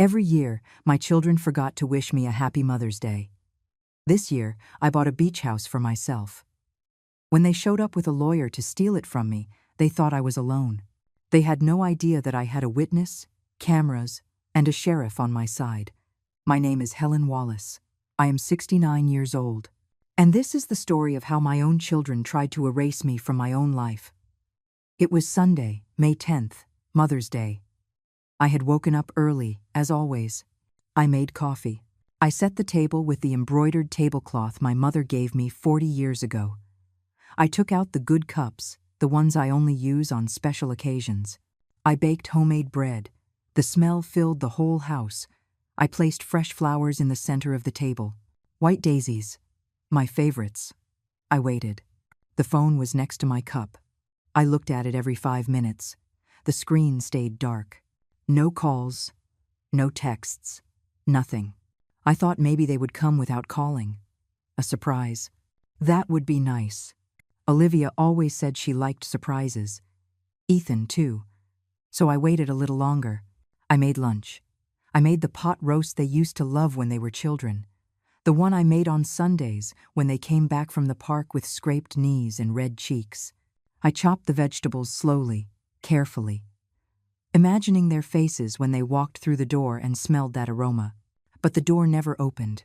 Every year, my children forgot to wish me a happy Mother's Day. This year, I bought a beach house for myself. When they showed up with a lawyer to steal it from me, they thought I was alone. They had no idea that I had a witness, cameras, and a sheriff on my side. My name is Helen Wallace. I am 69 years old. And this is the story of how my own children tried to erase me from my own life. It was Sunday, May 10th, Mother's Day. I had woken up early, as always. I made coffee. I set the table with the embroidered tablecloth my mother gave me 40 years ago. I took out the good cups, the ones I only use on special occasions. I baked homemade bread. The smell filled the whole house. I placed fresh flowers in the center of the table. White daisies, my favorites. I waited. The phone was next to my cup. I looked at it every 5 minutes. The screen stayed dark. No calls, no texts, nothing. I thought maybe they would come without calling. A surprise. That would be nice. Olivia always said she liked surprises. Ethan, too. So I waited a little longer. I made lunch. I made the pot roast they used to love when they were children. The one I made on Sundays when they came back from the park with scraped knees and red cheeks. I chopped the vegetables slowly, carefully, imagining their faces when they walked through the door and smelled that aroma. But the door never opened.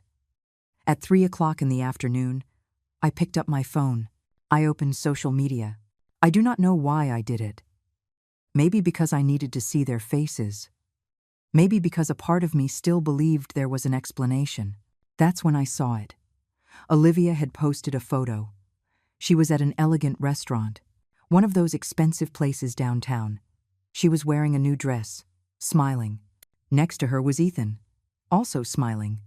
At 3 o'clock in the afternoon, I picked up my phone. I opened social media. I do not know why I did it. Maybe because I needed to see their faces. Maybe because a part of me still believed there was an explanation. That's when I saw it. Olivia had posted a photo. She was at an elegant restaurant, one of those expensive places downtown. She was wearing a new dress, smiling. Next to her was Ethan, also smiling.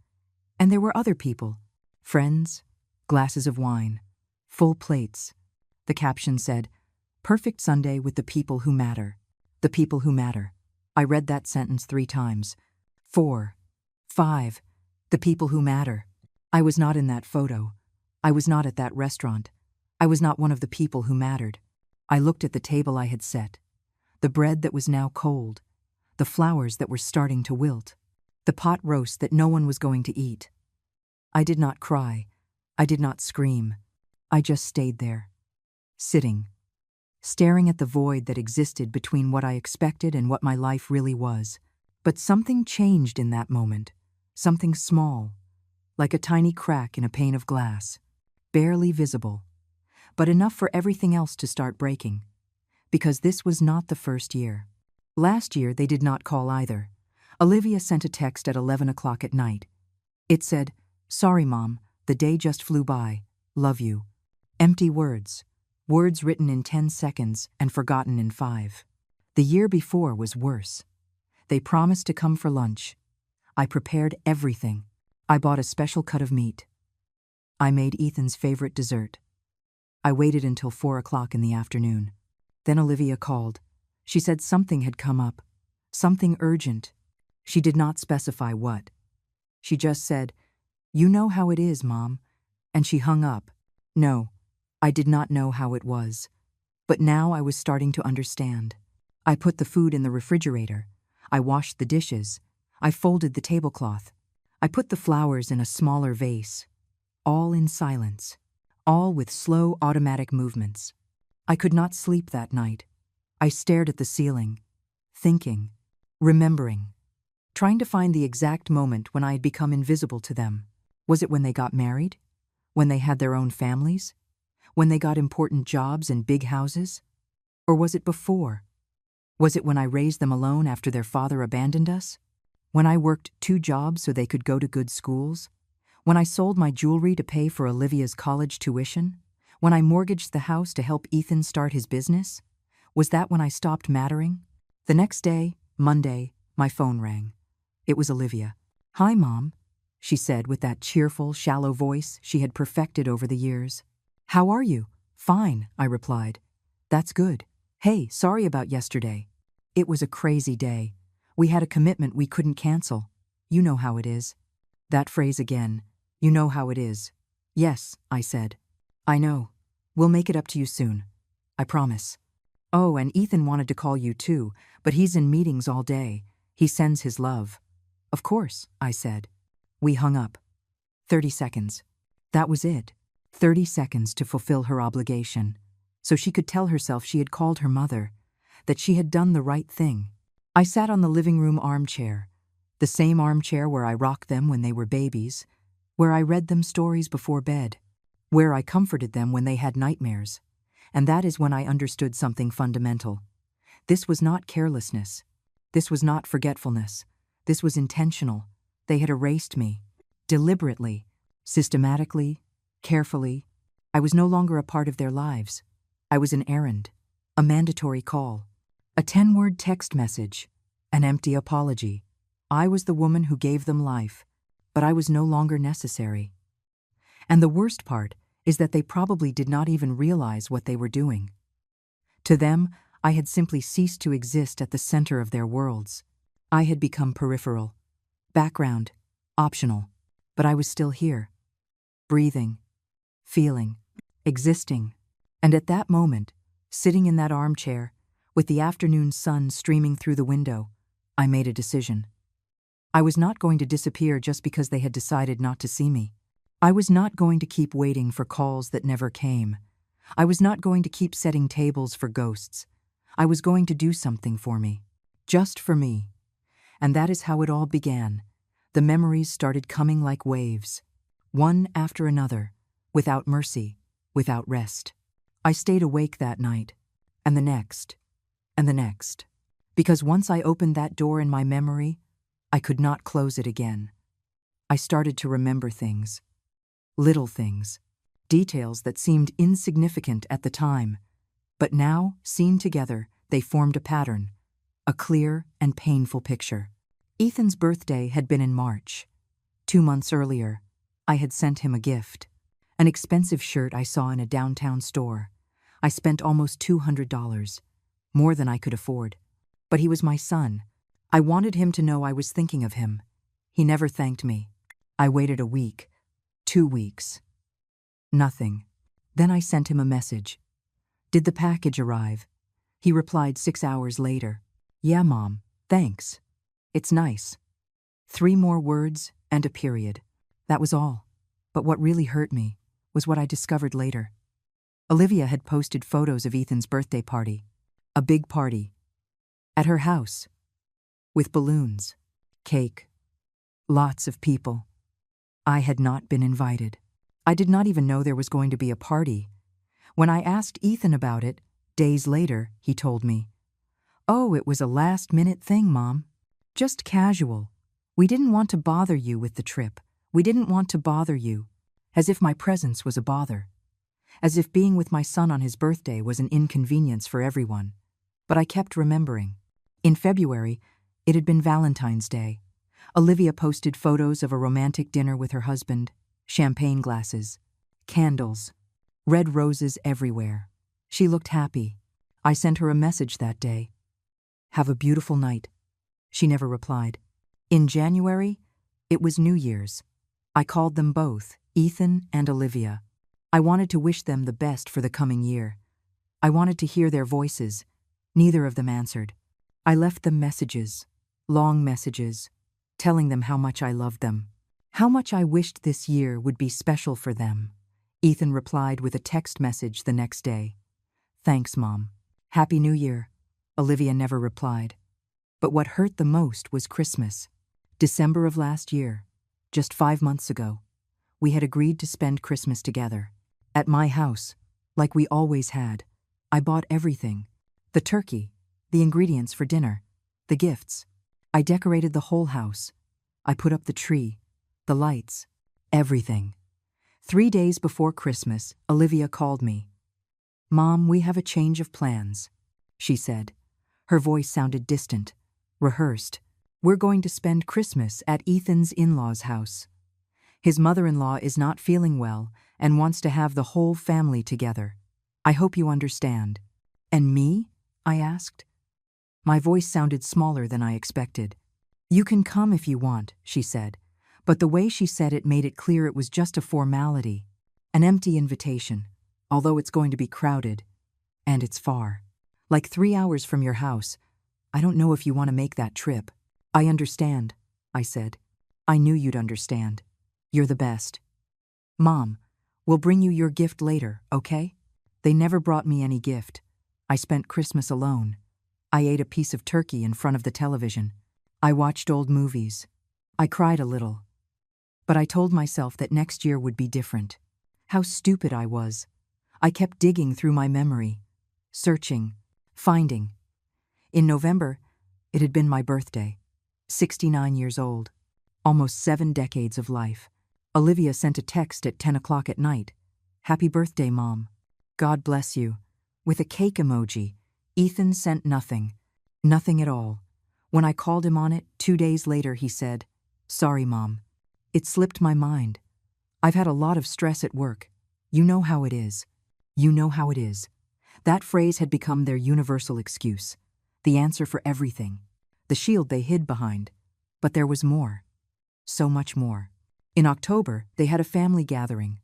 And there were other people, friends, glasses of wine, full plates. The caption said, "Perfect Sunday with the people who matter." The people who matter. I read that sentence 3 times. 4, 5. The people who matter. I was not in that photo. I was not at that restaurant. I was not one of the people who mattered. I looked at the table I had set. The bread that was now cold. The flowers that were starting to wilt. The pot roast that no one was going to eat. I did not cry. I did not scream. I just stayed there. Sitting. Staring at the void that existed between what I expected and what my life really was. But something changed in that moment. Something small, like a tiny crack in a pane of glass. Barely visible, but enough for everything else to start breaking. Because this was not the first year. Last year they did not call either. Olivia sent a text at 11 o'clock at night. It said, "Sorry, Mom, the day just flew by. Love you." Empty words. Words written in 10 seconds and forgotten in 5. The year before was worse. They promised to come for lunch. I prepared everything. I bought a special cut of meat. I made Ethan's favorite dessert. I waited until 4 o'clock in the afternoon. Then Olivia called. She said something had come up. Something urgent. She did not specify what. She just said, "You know how it is, Mom." And she hung up. No, I did not know how it was. But now I was starting to understand. I put the food in the refrigerator. I washed the dishes. I folded the tablecloth. I put the flowers in a smaller vase. All in silence. All with slow automatic movements. I could not sleep that night. I stared at the ceiling, thinking, remembering, trying to find the exact moment when I had become invisible to them. Was it when they got married? When they had their own families? When they got important jobs and big houses? Or was it before? Was it when I raised them alone after their father abandoned us? When I worked 2 jobs so they could go to good schools? When I sold my jewelry to pay for Olivia's college tuition? When I mortgaged the house to help Ethan start his business? Was that when I stopped mattering? The next day, Monday, my phone rang. It was Olivia. "Hi, Mom," she said with that cheerful, shallow voice she had perfected over the years. "How are you?" "Fine," I replied. "That's good. Hey, sorry about yesterday. It was a crazy day. We had a commitment we couldn't cancel. You know how it is." That phrase again. You know how it is. "Yes," I said. "I know. We'll make it up to you soon. I promise." "Oh, and Ethan wanted to call you too, but he's in meetings all day. He sends his love." Of course, I said. We hung up. 30 seconds. That was it. 30 seconds to fulfill her obligation, so she could tell herself she had called her mother, that she had done the right thing. I sat on the living room armchair, the same armchair where I rocked them when they were babies, where I read them stories before bed, where I comforted them when they had nightmares. And that is when I understood something fundamental. This was not carelessness. This was not forgetfulness. This was intentional. They had erased me. Deliberately, systematically, carefully. I was no longer a part of their lives. I was an errand, a mandatory call, a 10-word text message, an empty apology. I was the woman who gave them life, but I was no longer necessary. And the worst part is that they probably did not even realize what they were doing. To them, I had simply ceased to exist at the center of their worlds. I had become peripheral, background, optional, but I was still here, breathing, feeling, existing. And at that moment, sitting in that armchair, with the afternoon sun streaming through the window, I made a decision. I was not going to disappear just because they had decided not to see me. I was not going to keep waiting for calls that never came. I was not going to keep setting tables for ghosts. I was going to do something for me, just for me. And that is how it all began. The memories started coming like waves, one after another, without mercy, without rest. I stayed awake that night, and the next, and the next, because once I opened that door in my memory, I could not close it again. I started to remember things, little things, details that seemed insignificant at the time, but now, seen together, they formed a pattern, a clear and painful picture. Ethan's birthday had been in March. 2 months earlier, I had sent him a gift, an expensive shirt I saw in a downtown store. I spent almost $200, more than I could afford. But he was my son. I wanted him to know I was thinking of him. He never thanked me. I waited a week, 2 weeks. Nothing. Then I sent him a message. Did the package arrive? He replied 6 hours later. Yeah, Mom, thanks. It's nice. 3 more words and a period. That was all. But what really hurt me was what I discovered later. Olivia had posted photos of Ethan's birthday party. A big party. At her house. With balloons, cake, lots of people. I had not been invited. I did not even know there was going to be a party. When I asked Ethan about it, days later, he told me, "Oh, it was a last-minute thing, Mom. Just casual. We didn't want to bother you with the trip. We didn't want to bother you." As if my presence was a bother. As if being with my son on his birthday was an inconvenience for everyone. But I kept remembering. In February, it had been Valentine's Day. Olivia posted photos of a romantic dinner with her husband, champagne glasses, candles, red roses everywhere. She looked happy. I sent her a message that day. "Have a beautiful night." She never replied. In January, it was New Year's. I called them both, Ethan and Olivia. I wanted to wish them the best for the coming year. I wanted to hear their voices. Neither of them answered. I left them messages, long messages, telling them how much I loved them, how much I wished this year would be special for them. Ethan replied with a text message the next day. "Thanks, Mom. Happy New Year." Olivia never replied. But what hurt the most was Christmas. December of last year, just 5 months ago, we had agreed to spend Christmas together. At my house, like we always had. I bought everything. The turkey, the ingredients for dinner, the gifts. I decorated the whole house. I put up the tree, the lights, everything. 3 days before Christmas, Olivia called me. "Mom, we have a change of plans," she said. Her voice sounded distant, rehearsed. "We're going to spend Christmas at Ethan's in-laws' house. His mother-in-law is not feeling well and wants to have the whole family together. I hope you understand." "And me?" I asked. My voice sounded smaller than I expected. "You can come if you want," she said, but the way she said it made it clear it was just a formality, an empty invitation, although it's going to be crowded, and it's far. Like 3 hours from your house. I don't know if you want to make that trip. I understand. I said. "I knew you'd understand. You're the best." "Mom, we'll bring you your gift later, okay?" They never brought me any gift. I spent Christmas alone. I ate a piece of turkey in front of the television. I watched old movies. I cried a little. But I told myself that next year would be different. How stupid I was. I kept digging through my memory, searching, finding. In November, it had been my birthday, 69 years old, almost 7 decades of life. Olivia sent a text at 10 o'clock at night. "Happy birthday, Mom. God bless you." With a cake emoji. Ethan sent nothing. Nothing at all. When I called him on it 2 days later, he said, "Sorry, Mom. It slipped my mind. I've had a lot of stress at work. You know how it is. You know how it is." That phrase had become their universal excuse, the answer for everything, the shield they hid behind. But there was more. So much more. In October, they had a family gathering.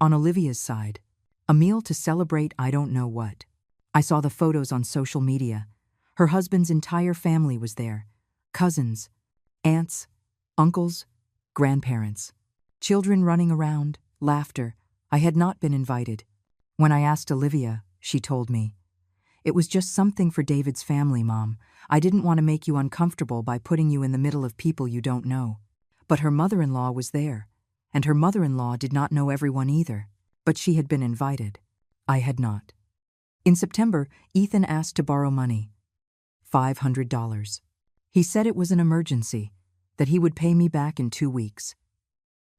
On Olivia's side, a meal to celebrate I don't know what. I saw the photos on social media. Her husband's entire family was there. Cousins, aunts, uncles, grandparents. Children running around, laughter. I had not been invited. When I asked Olivia, she told me, "It was just something for David's family, Mom. I didn't want to make you uncomfortable by putting you in the middle of people you don't know." But her mother-in-law was there, and her mother-in-law did not know everyone either. But she had been invited. I had not. In September, Ethan asked to borrow money. $500. He said it was an emergency, that he would pay me back in 2 weeks.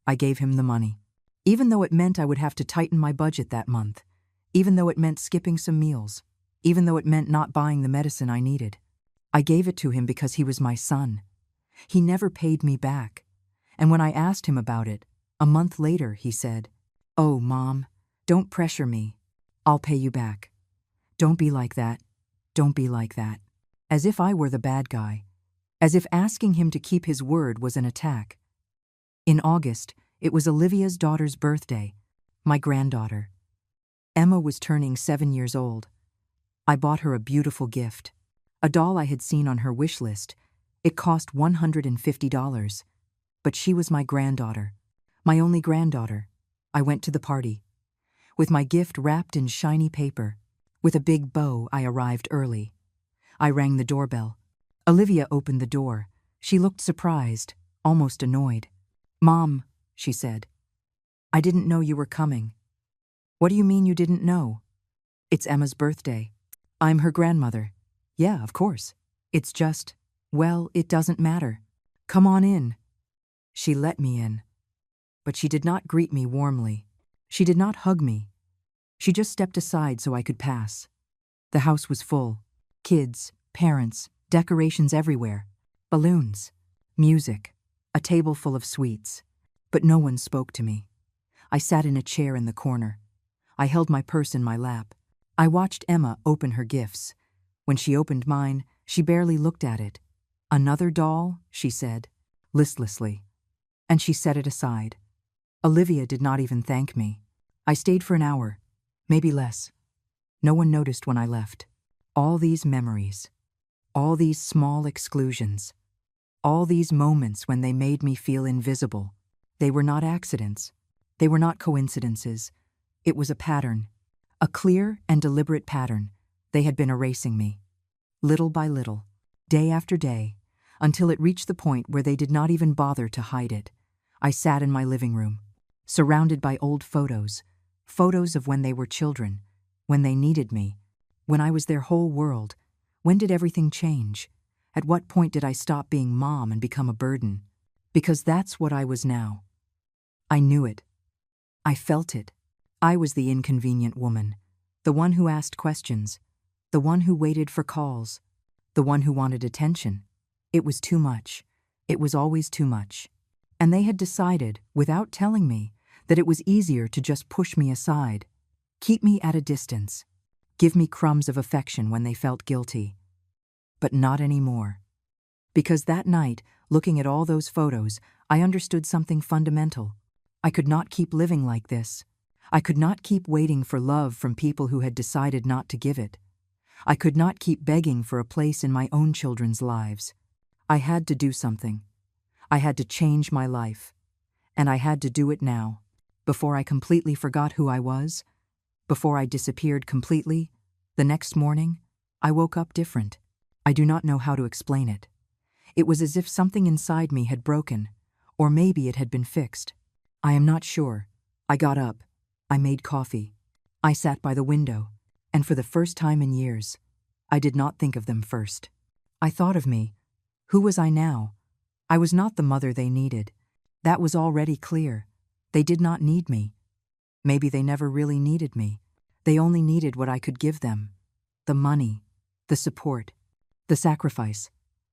I gave him the money, even though it meant I would have to tighten my budget that month, even though it meant skipping some meals, even though it meant not buying the medicine I needed. I gave it to him because he was my son. He never paid me back. And when I asked him about it, a month later, he said, "Oh, Mom, don't pressure me. I'll pay you back. Don't be like that. Don't be like that." As if I were the bad guy. As if asking him to keep his word was an attack. In August, it was Olivia's daughter's birthday, my granddaughter. Emma was turning 7 years old. I bought her a beautiful gift, a doll I had seen on her wish list. It cost $150. But she was my granddaughter, my only granddaughter. I went to the party. With my gift wrapped in shiny paper, with a big bow, I arrived early. I rang the doorbell. Olivia opened the door. She looked surprised, almost annoyed. "Mom," she said, "I didn't know you were coming." "What do you mean you didn't know?" "It's Emma's birthday. I'm her grandmother." "Yeah, of course. It's just, well, it doesn't matter. Come on in." She let me in. But she did not greet me warmly. She did not hug me. She just stepped aside so I could pass. The house was full. Kids, parents, decorations everywhere. Balloons, music, a table full of sweets. But no one spoke to me. I sat in a chair in the corner. I held my purse in my lap. I watched Emma open her gifts. When she opened mine, she barely looked at it. "Another doll?" she said, listlessly. And she set it aside. Olivia did not even thank me. I stayed for an hour, maybe less. No one noticed when I left. All these memories, all these small exclusions, all these moments when they made me feel invisible. They were not accidents. They were not coincidences. It was a pattern, a clear and deliberate pattern. They had been erasing me, little by little, day after day, until it reached the point where they did not even bother to hide it. I sat in my living room, surrounded by old photos, photos of when they were children, when they needed me, when I was their whole world. When did everything change? At what point did I stop being Mom and become a burden? Because that's what I was now. I knew it. I felt it. I was the inconvenient woman, the one who asked questions, the one who waited for calls, the one who wanted attention. It was too much. It was always too much. And they had decided, without telling me, that it was easier to just push me aside, keep me at a distance, give me crumbs of affection when they felt guilty. But not anymore. Because that night, looking at all those photos, I understood something fundamental. I could not keep living like this. I could not keep waiting for love from people who had decided not to give it. I could not keep begging for a place in my own children's lives. I had to do something. I had to change my life. And I had to do it now, before I completely forgot who I was, before I disappeared completely. The next morning, I woke up different. I do not know how to explain it. It was as if something inside me had broken, or maybe it had been fixed. I am not sure. I got up. I made coffee. I sat by the window, and for the first time in years, I did not think of them first. I thought of me. Who was I now? I was not the mother they needed. That was already clear. They did not need me. Maybe they never really needed me. They only needed what I could give them. The money, the support, the sacrifice.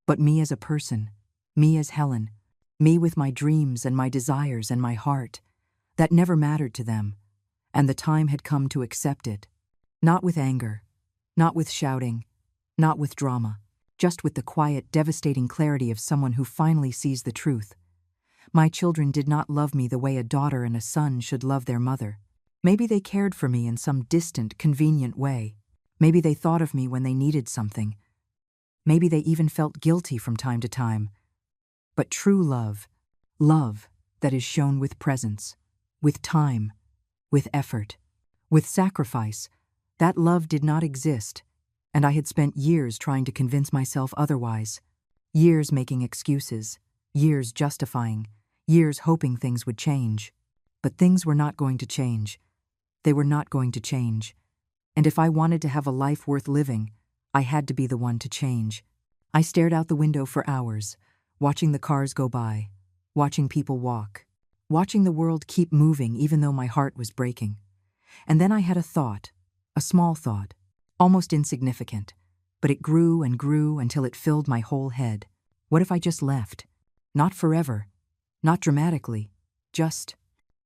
But me as a person, me as Helen, me with my dreams and my desires and my heart, that never mattered to them. And the time had come to accept it. Not with anger, not with shouting, not with drama, just with the quiet, devastating clarity of someone who finally sees the truth. My children did not love me the way a daughter and a son should love their mother. Maybe they cared for me in some distant, convenient way. Maybe they thought of me when they needed something. Maybe they even felt guilty from time to time. But true love, love that is shown with presence, with time, with effort, with sacrifice, that love did not exist, and I had spent years trying to convince myself otherwise. Years making excuses, years justifying, years hoping things would change. But things were not going to change. They were not going to change. And if I wanted to have a life worth living, I had to be the one to change. I stared out the window for hours, watching the cars go by, watching people walk, watching the world keep moving even though my heart was breaking. And then I had a thought, a small thought, almost insignificant, but it grew and grew until it filled my whole head. What if I just left? Not forever, not dramatically, just,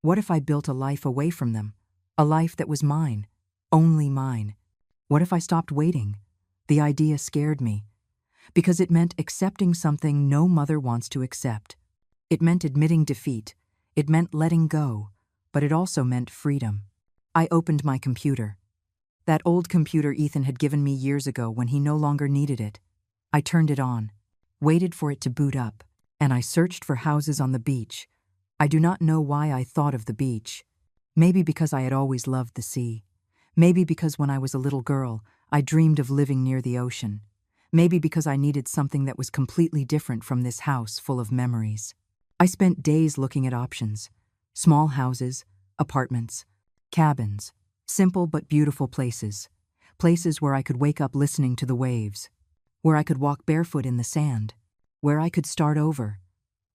what if I built a life away from them? A life that was mine, only mine. What if I stopped waiting? The idea scared me, because it meant accepting something no mother wants to accept. It meant admitting defeat. It meant letting go, but it also meant freedom. I opened my computer. That old computer Ethan had given me years ago when he no longer needed it. I turned it on, waited for it to boot up, and I searched for houses on the beach. I do not know why I thought of the beach. Maybe because I had always loved the sea. Maybe because when I was a little girl, I dreamed of living near the ocean. Maybe because I needed something that was completely different from this house full of memories. I spent days looking at options. Small houses, apartments, cabins, simple but beautiful places. Places where I could wake up listening to the waves. Where I could walk barefoot in the sand. Where I could start over.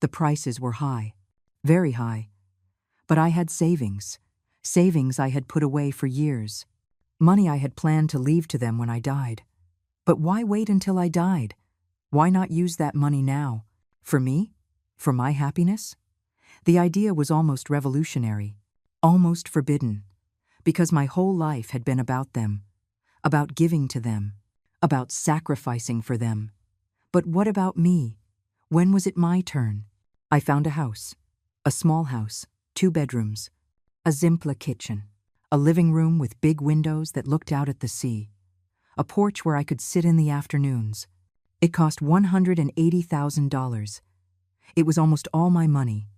The prices were high. Very high. But I had savings. Savings I had put away for years. Money I had planned to leave to them when I died. But why wait until I died? Why not use that money now? For me? For my happiness? The idea was almost revolutionary, almost forbidden, because my whole life had been about them, about giving to them, about sacrificing for them. But what about me? When was it my turn? I found a house, a small house, 2 bedrooms, a Zimpla kitchen, a living room with big windows that looked out at the sea, a porch where I could sit in the afternoons. It cost $180,000. It was almost all my money,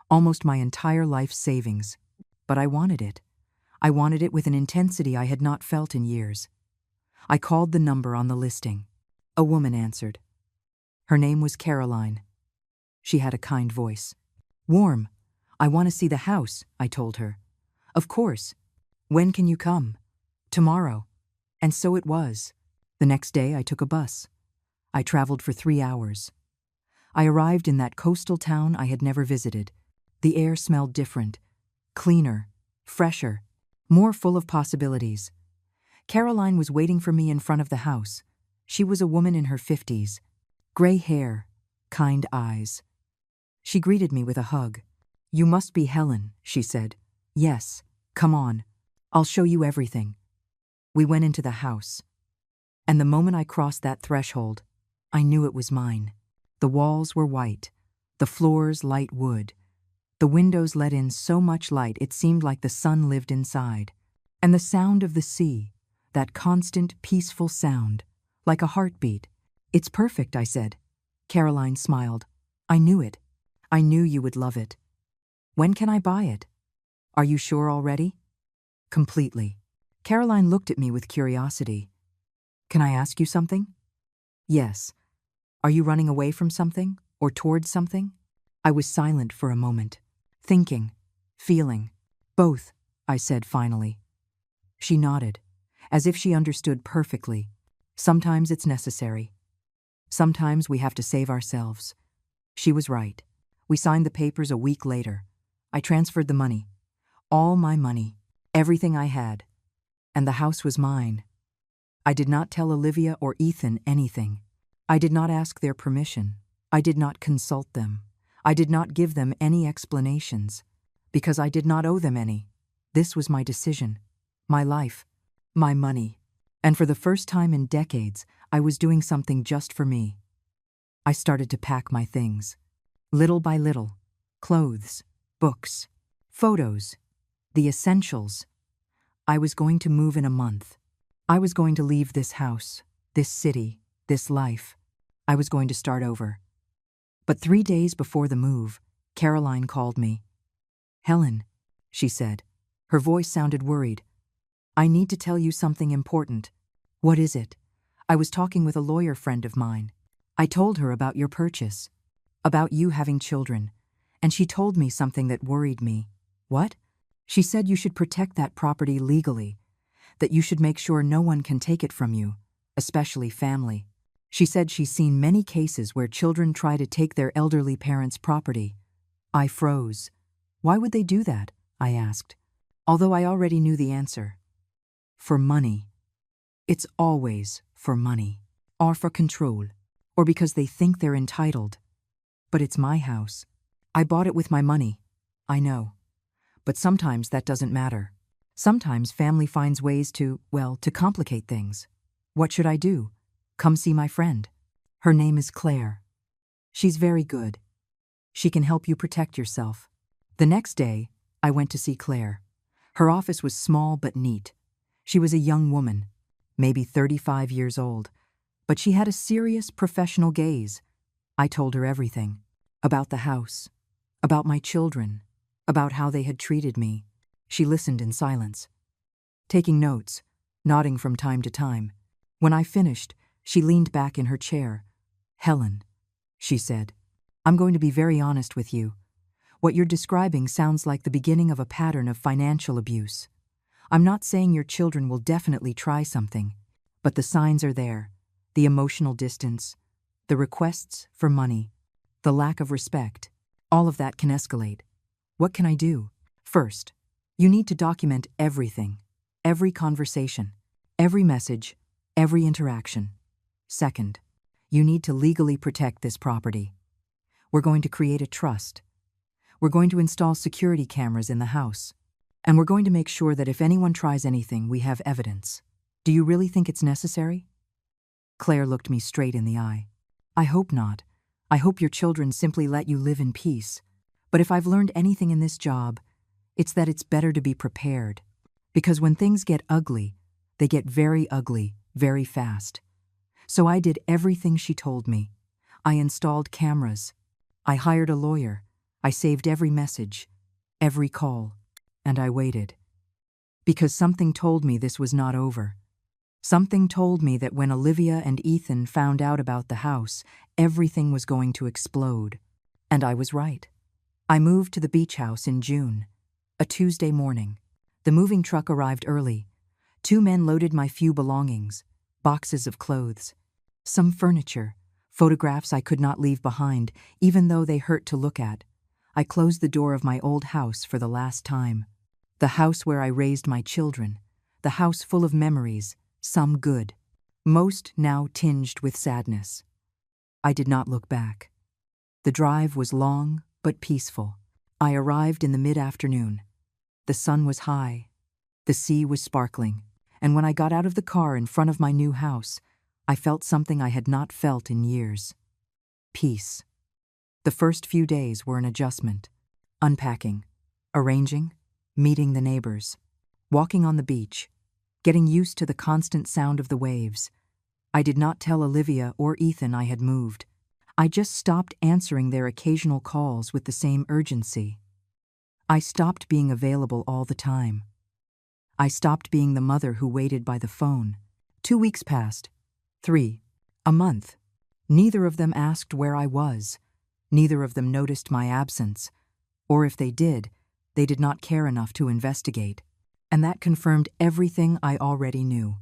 almost my entire life's savings. But I wanted it. I wanted it with an intensity I had not felt in years. I called the number on the listing. A woman answered. Her name was Caroline. She had a kind voice. Warm. I want to see the house, I told her. Of course. When can you come? Tomorrow. And so it was. The next day I took a bus. I traveled for 3 hours. I arrived in that coastal town I had never visited. The air smelled different, cleaner, fresher, more full of possibilities. Caroline was waiting for me in front of the house. She was a woman in her 50s, gray hair, kind eyes. She greeted me with a hug. You must be Helen, she said. Yes, come on. I'll show you everything. We went into the house. And the moment I crossed that threshold, I knew it was mine. The walls were white, the floors light wood. The windows let in so much light it seemed like the sun lived inside. And the sound of the sea, that constant, peaceful sound, like a heartbeat. It's perfect, I said. Caroline smiled. I knew it. I knew you would love it. When can I buy it? Are you sure already? Completely. Caroline looked at me with curiosity. Can I ask you something? Yes. Are you running away from something or towards something? I was silent for a moment, thinking, feeling. Both, I said finally. She nodded, as if she understood perfectly. Sometimes it's necessary. Sometimes we have to save ourselves. She was right. We signed the papers a week later. I transferred the money. All my money. Everything I had. And the house was mine. I did not tell Olivia or Ethan anything. I did not ask their permission. I did not consult them. I did not give them any explanations, because I did not owe them any. This was my decision, my life, my money. And for the first time in decades, I was doing something just for me. I started to pack my things. Little by little. Clothes, books, photos, the essentials. I was going to move in a month. I was going to leave this house, this city, this life. I was going to start over. But 3 days before the move, Caroline called me. Helen, she said. Her voice sounded worried. I need to tell you something important. What is it? I was talking with a lawyer friend of mine. I told her about your purchase, about you having children, and she told me something that worried me. What? She said you should protect that property legally, that you should make sure no one can take it from you, especially family. She said she's seen many cases where children try to take their elderly parents' property. I froze. Why would they do that? I asked, although I already knew the answer. For money. It's always for money, or for control, or because they think they're entitled. But it's my house. I bought it with my money. I know. But sometimes that doesn't matter. Sometimes family finds ways to complicate things. What should I do? Come see my friend. Her name is Claire. She's very good. She can help you protect yourself. The next day, I went to see Claire. Her office was small but neat. She was a young woman, maybe 35 years old, but she had a serious professional gaze. I told her everything. About the house, about my children, about how they had treated me. She listened in silence, taking notes, nodding from time to time. When I finished, she leaned back in her chair. Helen, she said, I'm going to be very honest with you. What you're describing sounds like the beginning of a pattern of financial abuse. I'm not saying your children will definitely try something, but the signs are there. The emotional distance, the requests for money, the lack of respect, all of that can escalate. What can I do? First, you need to document everything, every conversation, every message, every interaction. Second, you need to legally protect this property. We're going to create a trust. We're going to install security cameras in the house. And we're going to make sure that if anyone tries anything, we have evidence. Do you really think it's necessary? Claire looked me straight in the eye. I hope not. I hope your children simply let you live in peace. But if I've learned anything in this job, it's that it's better to be prepared. Because when things get ugly, they get very ugly, very fast. So I did everything she told me. I installed cameras. I hired a lawyer. I saved every message, every call, and I waited. Because something told me this was not over. Something told me that when Olivia and Ethan found out about the house, everything was going to explode. And I was right. I moved to the beach house in June, a Tuesday morning. The moving truck arrived early. 2 men loaded my few belongings, boxes of clothes, some furniture, photographs I could not leave behind, even though they hurt to look at. I closed the door of my old house for the last time. The house where I raised my children, the house full of memories, some good, most now tinged with sadness. I did not look back. The drive was long but peaceful. I arrived in the mid-afternoon. The sun was high. The sea was sparkling. And when I got out of the car in front of my new house, I felt something I had not felt in years. Peace. The first few days were an adjustment. Unpacking, arranging, meeting the neighbors, walking on the beach, getting used to the constant sound of the waves. I did not tell Olivia or Ethan I had moved. I just stopped answering their occasional calls with the same urgency. I stopped being available all the time. I stopped being the mother who waited by the phone. 2 weeks passed. 3. A month. Neither of them asked where I was. Neither of them noticed my absence. Or if they did not care enough to investigate. And that confirmed everything I already knew.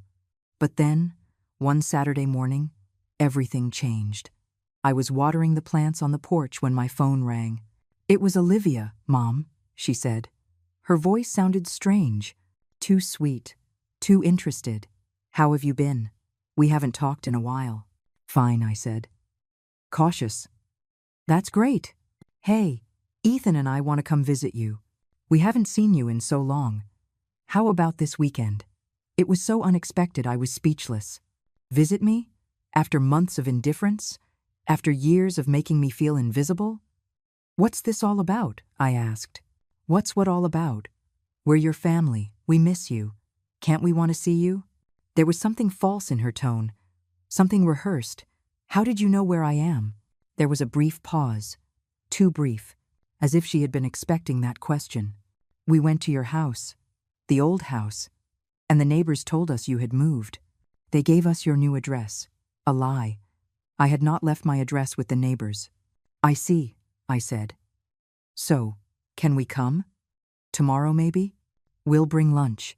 But then, one Saturday morning, everything changed. I was watering the plants on the porch when my phone rang. "It was Olivia, Mom," she said. Her voice sounded strange, too sweet, too interested. "How have you been? We haven't talked in a while." "Fine," I said. Cautious. "That's great. Hey, Ethan and I want to come visit you. We haven't seen you in so long. How about this weekend?" It was so unexpected I was speechless. Visit me? After months of indifference? After years of making me feel invisible? "What's this all about?" I asked. "What's what all about? We're your family. We miss you. Can't we want to see you?" There was something false in her tone, something rehearsed. "How did you know where I am?" There was a brief pause, too brief, as if she had been expecting that question. "We went to your house, the old house, and the neighbors told us you had moved. They gave us your new address. A lie. I had not left my address with the neighbors." "I see," I said. "So, can we come? Tomorrow maybe? We'll bring lunch.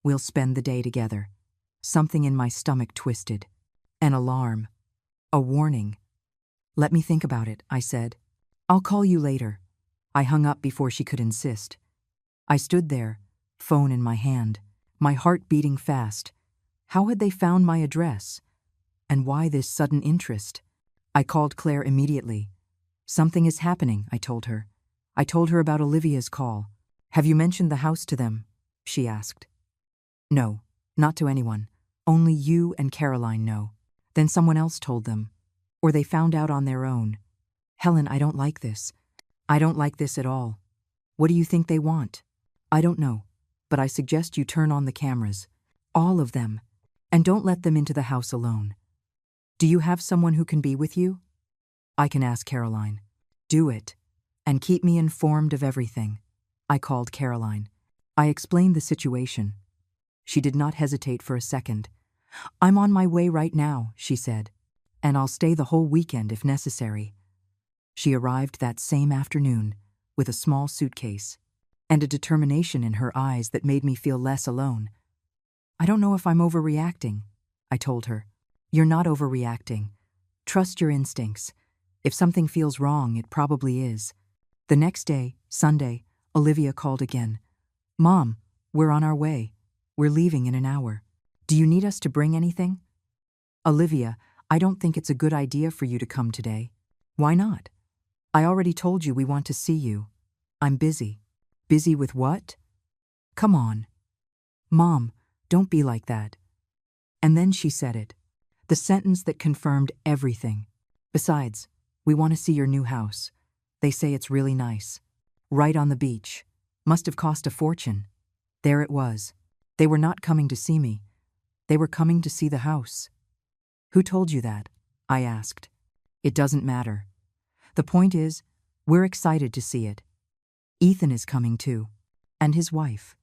We'll spend the day together." Something in my stomach twisted. An alarm. A warning. "Let me think about it," I said. "I'll call you later." I hung up before she could insist. I stood there, phone in my hand, my heart beating fast. How had they found my address? And why this sudden interest? I called Claire immediately. "Something is happening," I told her. I told her about Olivia's call. "Have you mentioned the house to them?" she asked. "No, not to anyone. Only you and Caroline know." Then someone else told them. Or they found out on their own. "Helen, I don't like this. I don't like this at all. What do you think they want?" "I don't know, but I suggest you turn on the cameras. All of them. And don't let them into the house alone." "Do you have someone who can be with you?" "I can ask Caroline." "Do it. And keep me informed of everything." I called Caroline. I explained the situation. She did not hesitate for a second. "I'm on my way right now," she said. "And I'll stay the whole weekend if necessary." She arrived that same afternoon with a small suitcase and a determination in her eyes that made me feel less alone. "I don't know if I'm overreacting," I told her. "You're not overreacting. Trust your instincts. If something feels wrong, it probably is." The next day, Sunday, Olivia called again. "Mom, we're on our way. We're leaving in an hour. Do you need us to bring anything?" "Olivia, I don't think it's a good idea for you to come today." "Why not?" "I already told you we want to see you." "I'm busy." "Busy with what?" "Come on." "Mom, don't be like that." And then she said it. The sentence that confirmed everything. "Besides, we want to see your new house. They say it's really nice. Right on the beach. Must have cost a fortune." There it was. They were not coming to see me. They were coming to see the house. "Who told you that?" I asked. "It doesn't matter. The point is, we're excited to see it. Ethan is coming too. And his wife.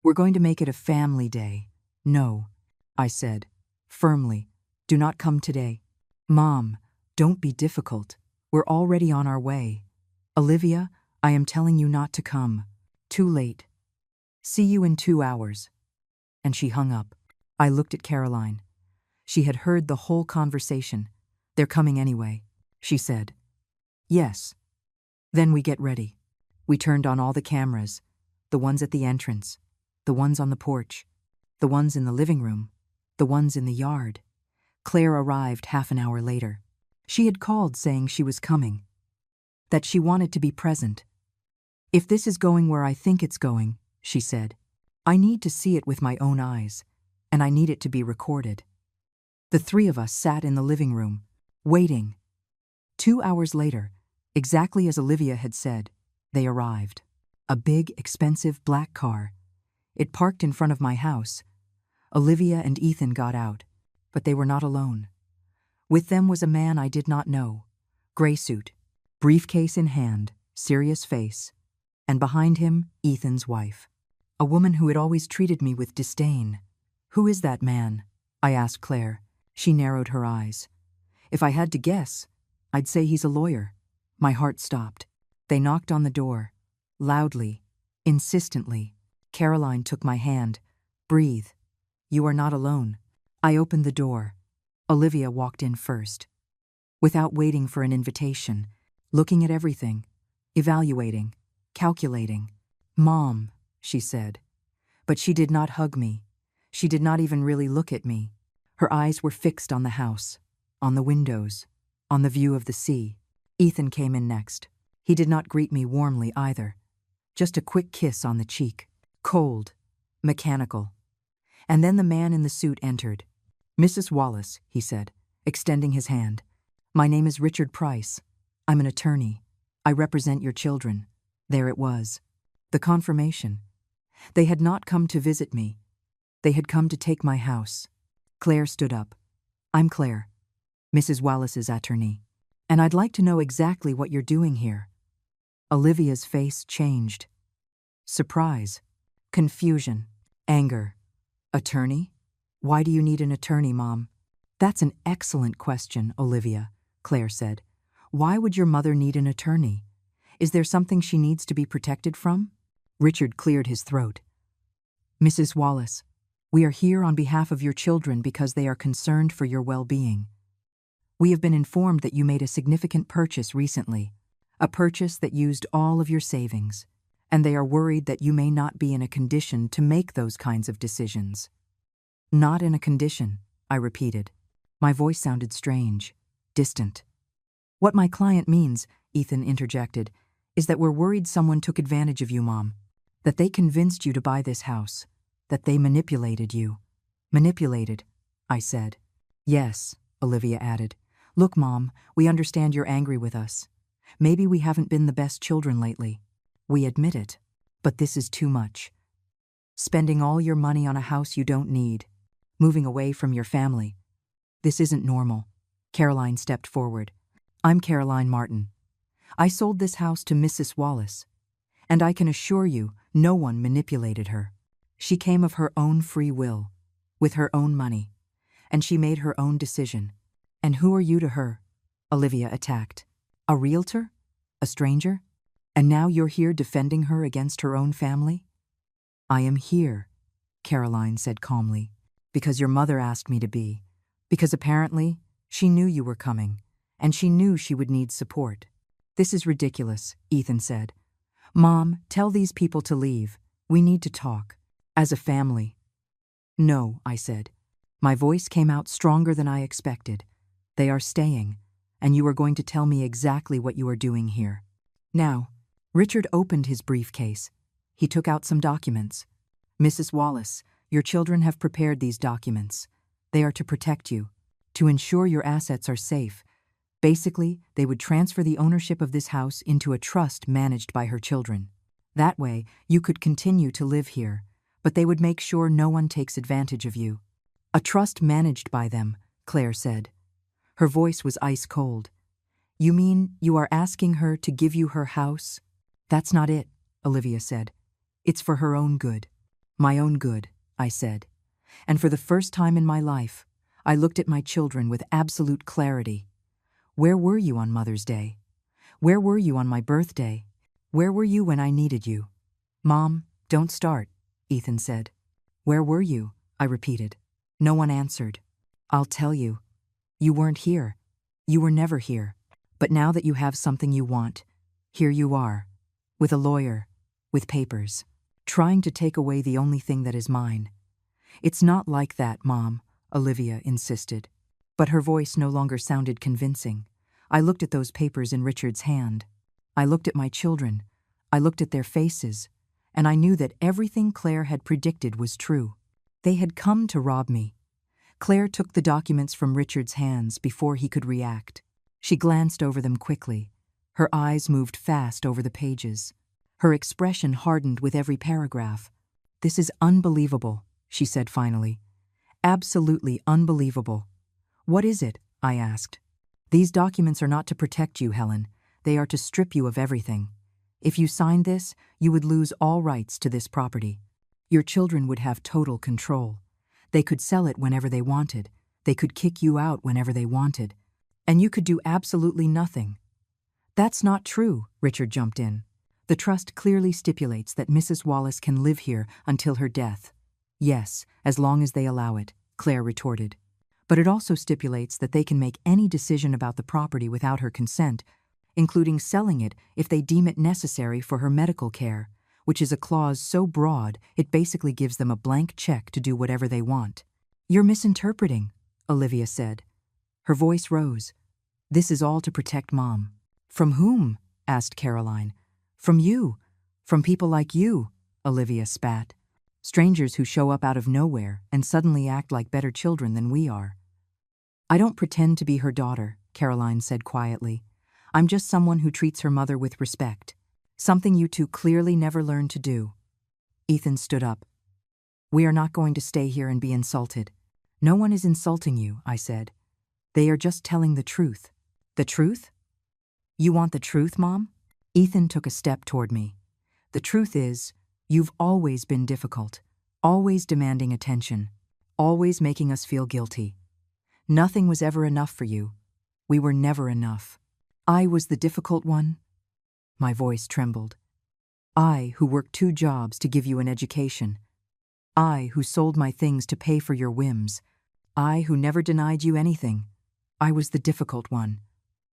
We're going to make it a family day." "No," I said, firmly. "Do not come today." "Mom, don't be difficult. We're already on our way." "Olivia, I am telling you not to come. Too late. See you in 2 hours." And she hung up. I looked at Caroline. She had heard the whole conversation. "They're coming anyway," she said. "Yes." "Then we get ready." We turned on all the cameras, the ones at the entrance, the ones on the porch, the ones in the living room, the ones in the yard. Claire arrived half an hour later. She had called saying she was coming, that she wanted to be present. "If this is going where I think it's going," she said, "I need to see it with my own eyes, and I need it to be recorded." The 3 of us sat in the living room, waiting. 2 hours later, exactly as Olivia had said, they arrived. A big, expensive black car. It parked in front of my house. Olivia and Ethan got out, but they were not alone. With them was a man I did not know, Gray suit, briefcase in hand, serious face, and behind him, Ethan's wife. A woman who had always treated me with disdain. "Who is that man?" I asked Claire. She narrowed her eyes. "If I had to guess, I'd say he's a lawyer." My heart stopped. They knocked on the door. Loudly, insistently. Caroline took my hand. "Breathe. You are not alone." I opened the door. Olivia walked in first. Without waiting for an invitation, looking at everything, evaluating, calculating. "Mom," she said. But she did not hug me. She did not even really look at me. Her eyes were fixed on the house, on the windows, on the view of the sea. Ethan came in next. He did not greet me warmly either. Just a quick kiss on the cheek. Cold, mechanical. And then the man in the suit entered. "Mrs. Wallace," he said, extending his hand. "My name is Richard Price. I'm an attorney. I represent your children." There it was. The confirmation. They had not come to visit me. They had come to take my house. Claire stood up. "I'm Claire, Mrs. Wallace's attorney, and I'd like to know exactly what you're doing here." Olivia's face changed. Surprise, confusion, anger. "Attorney? Why do you need an attorney, Mom?" "That's an excellent question, Olivia," Claire said. "Why would your mother need an attorney? Is there something she needs to be protected from?" Richard cleared his throat. "Mrs. Wallace, we are here on behalf of your children because they are concerned for your well-being. We have been informed that you made a significant purchase recently, a purchase that used all of your savings, and they are worried that you may not be in a condition to make those kinds of decisions." "Not in a condition," I repeated. My voice sounded strange, distant. "What my client means," Ethan interjected, "is that we're worried someone took advantage of you, Mom. That they convinced you to buy this house. That they manipulated you." "Manipulated," I said. "Yes," Olivia added. "Look, Mom, we understand you're angry with us. Maybe we haven't been the best children lately. We admit it. But this is too much. Spending all your money on a house you don't need. Moving away from your family. This isn't normal." Caroline stepped forward. "I'm Caroline Martin. I sold this house to Mrs. Wallace, and I can assure you no one manipulated her. She came of her own free will, with her own money, and she made her own decision. And who are you to her?" Olivia attacked. "A realtor? A stranger? And now you're here defending her against her own family?" "I am here," Caroline said calmly, "because your mother asked me to be. Because apparently she knew you were coming, and she knew she would need support." "This is ridiculous," Ethan said. "Mom, tell these people to leave. We need to talk. As a family." "No," I said. My voice came out stronger than I expected. "They are staying, and you are going to tell me exactly what you are doing here." Now, Richard opened his briefcase. He took out some documents. "Mrs. Wallace, your children have prepared these documents. They are to protect you, to ensure your assets are safe. Basically, they would transfer the ownership of this house into a trust managed by her children. That way, you could continue to live here, but they would make sure no one takes advantage of you." "A trust managed by them," Claire said. Her voice was ice cold. "You mean you are asking her to give you her house?" "That's not it," Olivia said. "It's for her own good." "My own good," I said. And for the first time in my life, I looked at my children with absolute clarity. Where were you on Mother's Day? Where were you on my birthday? Where were you when I needed you? "Mom, don't start," Ethan said. "Where were you?" I repeated. No one answered. "I'll tell you. You weren't here. You were never here. But now that you have something you want, here you are, with a lawyer, with papers, trying to take away the only thing that is mine." "It's not like that, Mom," Olivia insisted. But her voice no longer sounded convincing. I looked at those papers in Richard's hand. I looked at my children. I looked at their faces. And I knew that everything Claire had predicted was true. They had come to rob me. Claire took the documents from Richard's hands before he could react. She glanced over them quickly. Her eyes moved fast over the pages. Her expression hardened with every paragraph. "This is unbelievable," she said finally. "Absolutely unbelievable." "What is it?" I asked. These documents are not to protect you, Helen. They are to strip you of everything. If you signed this, you would lose all rights to this property. Your children would have total control. They could sell it whenever they wanted. They could kick you out whenever they wanted. And you could do absolutely nothing. That's not true, Richard jumped in. The trust clearly stipulates that Mrs. Wallace can live here until her death. Yes, as long as they allow it, Claire retorted. But it also stipulates that they can make any decision about the property without her consent, including selling it if they deem it necessary for her medical care, which is a clause so broad it basically gives them a blank check to do whatever they want. You're misinterpreting, Olivia said. Her voice rose. This is all to protect Mom. From whom? Asked Caroline. From you. From people like you, Olivia spat. Strangers who show up out of nowhere and suddenly act like better children than we are. I don't pretend to be her daughter, Caroline said quietly. I'm just someone who treats her mother with respect. Something you two clearly never learned to do. Ethan stood up. We are not going to stay here and be insulted. No one is insulting you, I said. They are just telling the truth. The truth? You want the truth, Mom? Ethan took a step toward me. The truth is, you've always been difficult, always demanding attention, always making us feel guilty. Nothing was ever enough for you. We were never enough. I was the difficult one. My voice trembled. I, who worked 2 jobs to give you an education. I, who sold my things to pay for your whims. I, who never denied you anything. I was the difficult one.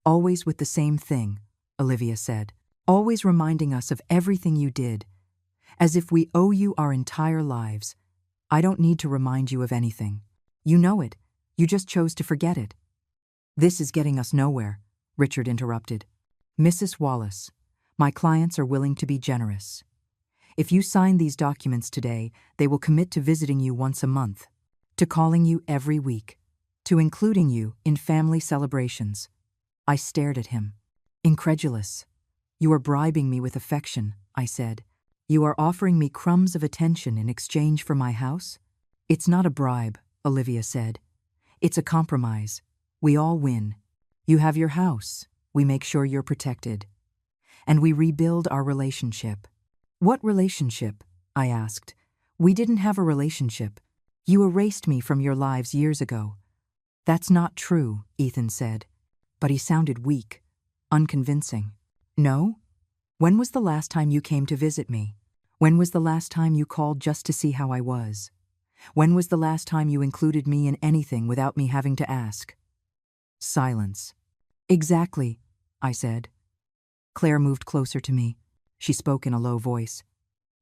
Always with the same thing, Olivia said. Always reminding us of everything you did. As if we owe you our entire lives. I don't need to remind you of anything. You know it. You just chose to forget it. This is getting us nowhere, Richard interrupted. Mrs. Wallace, my clients are willing to be generous. If you sign these documents today, they will commit to visiting you once a month, to calling you every week, to including you in family celebrations. I stared at him, incredulous. You are bribing me with affection, I said. You are offering me crumbs of attention in exchange for my house? It's not a bribe, Olivia said. It's a compromise. We all win. You have your house. We make sure you're protected. And we rebuild our relationship. What relationship? I asked. We didn't have a relationship. You erased me from your lives years ago. That's not true, Ethan said. But he sounded weak, unconvincing. No? When was the last time you came to visit me? When was the last time you called just to see how I was? When was the last time you included me in anything without me having to ask? Silence. Exactly, I said. Claire moved closer to me. She spoke in a low voice.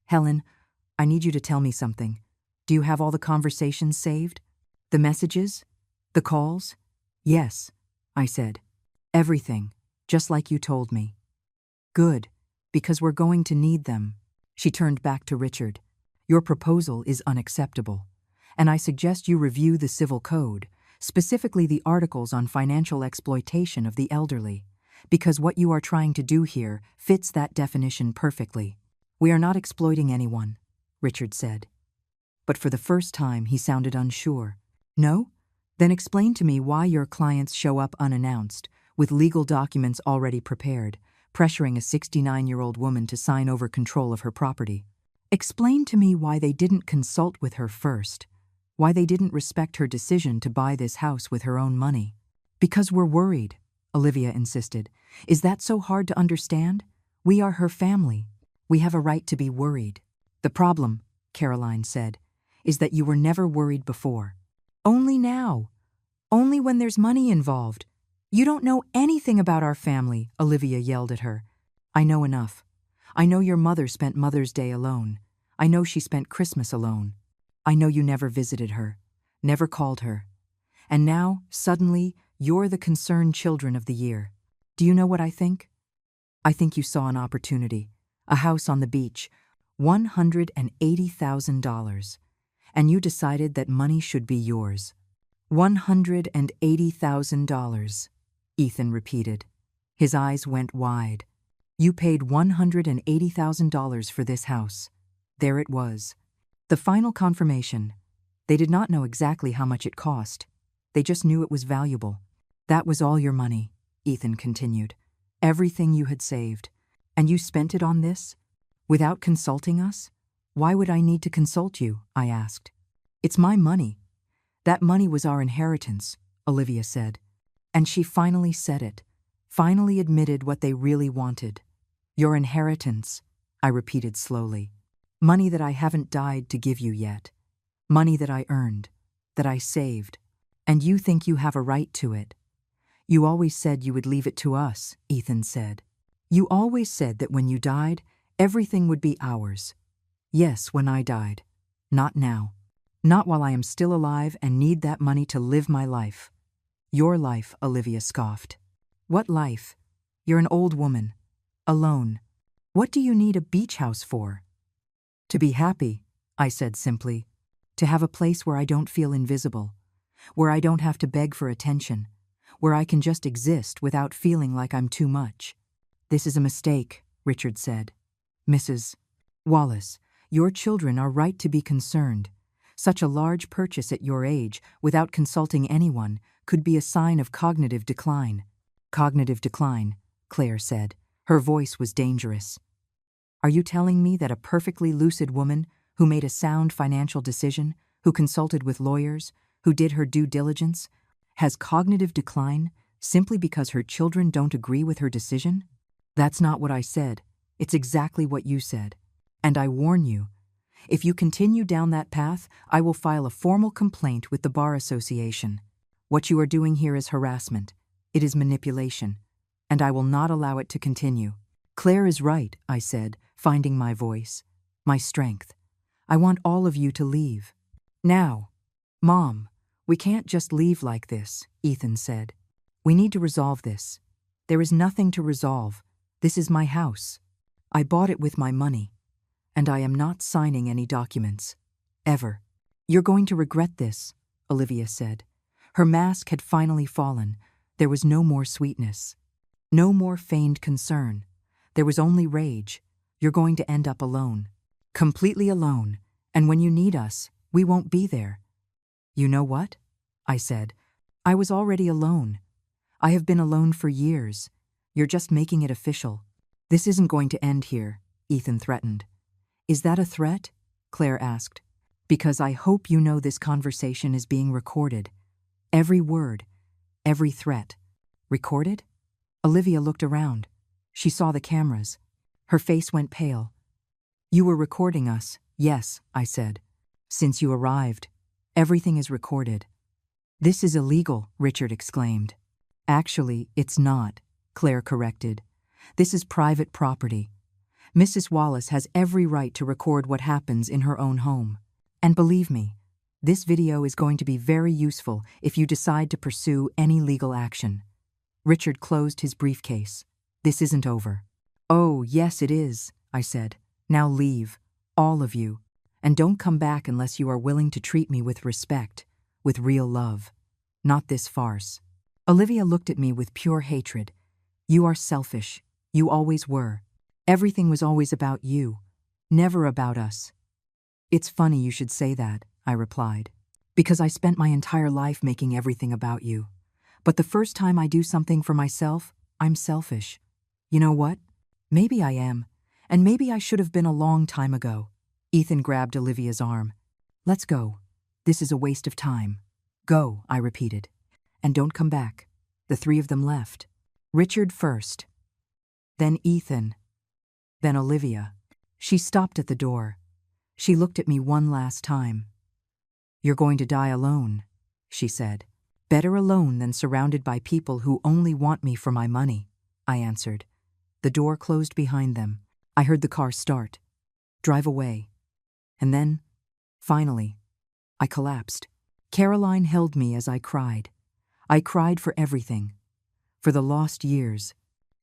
Helen, I need you to tell me something. Do you have all the conversations saved? The messages? The calls? Yes, I said. Everything, just like you told me. Good, because we're going to need them. She turned back to Richard. Your proposal is unacceptable, and I suggest you review the Civil Code, specifically the articles on financial exploitation of the elderly, because what you are trying to do here fits that definition perfectly. We are not exploiting anyone, Richard said. But for the first time, he sounded unsure. No? Then explain to me why your clients show up unannounced, with legal documents already prepared, pressuring a 69-year-old woman to sign over control of her property. Explain to me why they didn't consult with her first, why they didn't respect her decision to buy this house with her own money. Because we're worried, Olivia insisted. Is that so hard to understand? We are her family. We have a right to be worried. The problem, Caroline said, is that you were never worried before. Only now. Only when there's money involved. You don't know anything about our family, Olivia yelled at her. I know enough. I know your mother spent Mother's Day alone. I know she spent Christmas alone. I know you never visited her, never called her. And now, suddenly, you're the concerned children of the year. Do you know what I think? I think you saw an opportunity. A house on the beach, $180,000. And you decided that money should be yours. $180,000, Ethan repeated. His eyes went wide. You paid $180,000 for this house. There it was. The final confirmation. They did not know exactly how much it cost. They just knew it was valuable. That was all your money, Ethan continued. Everything you had saved. And you spent it on this? Without consulting us? Why would I need to consult you? I asked. It's my money. That money was our inheritance, Olivia said. And she finally said it, finally admitted what they really wanted. Your inheritance, I repeated slowly. Money that I haven't died to give you yet. Money that I earned, that I saved. And you think you have a right to it. You always said you would leave it to us, Ethan said. You always said that when you died, everything would be ours. Yes, when I died. Not now. Not while I am still alive and need that money to live my life. Your life, Olivia scoffed. What life? You're an old woman. Alone. What do you need a beach house for? To be happy, I said simply. To have a place where I don't feel invisible. Where I don't have to beg for attention. Where I can just exist without feeling like I'm too much. This is a mistake, Richard said. Mrs. Wallace, your children are right to be concerned. Such a large purchase at your age, without consulting anyone, could be a sign of cognitive decline. Cognitive decline, Claire said. Her voice was dangerous. Are you telling me that a perfectly lucid woman, who made a sound financial decision, who consulted with lawyers, who did her due diligence, has cognitive decline simply because her children don't agree with her decision? That's not what I said. It's exactly what you said. And I warn you, if you continue down that path, I will file a formal complaint with the Bar Association. What you are doing here is harassment. It is manipulation. And I will not allow it to continue. Claire is right, I said, finding my voice, my strength. I want all of you to leave. Now. Mom, we can't just leave like this, Ethan said. We need to resolve this. There is nothing to resolve. This is my house. I bought it with my money. And I am not signing any documents. Ever. You're going to regret this, Olivia said. Her mask had finally fallen. There was no more sweetness. No more feigned concern. There was only rage. You're going to end up alone. Completely alone. And when you need us, we won't be there. You know what? I said. I was already alone. I have been alone for years. You're just making it official. This isn't going to end here, Ethan threatened. Is that a threat? Claire asked. Because I hope you know this conversation is being recorded. Every word, every threat. Recorded? Olivia looked around. She saw the cameras. Her face went pale. You were recording us, yes, I said. Since you arrived. Everything is recorded. This is illegal, Richard exclaimed. Actually, it's not, Claire corrected. This is private property. Mrs. Wallace has every right to record what happens in her own home. And believe me, this video is going to be very useful if you decide to pursue any legal action. Richard closed his briefcase. This isn't over. Oh, yes, it is, I said. Now leave, all of you. And don't come back unless you are willing to treat me with respect, with real love. Not this farce. Olivia looked at me with pure hatred. You are selfish. You always were. Everything was always about you, never about us. It's funny you should say that, I replied, because I spent my entire life making everything about you. But the first time I do something for myself, I'm selfish. You know what? Maybe I am, and maybe I should have been a long time ago. Ethan grabbed Olivia's arm. Let's go. This is a waste of time. Go, I repeated. And don't come back. The three of them left. Richard first. Then Ethan. Then Olivia. She stopped at the door. She looked at me one last time. You're going to die alone, she said. Better alone than surrounded by people who only want me for my money, I answered. The door closed behind them. I heard the car start, drive away. And then, finally, I collapsed. Caroline held me as I cried. I cried for everything. For the lost years.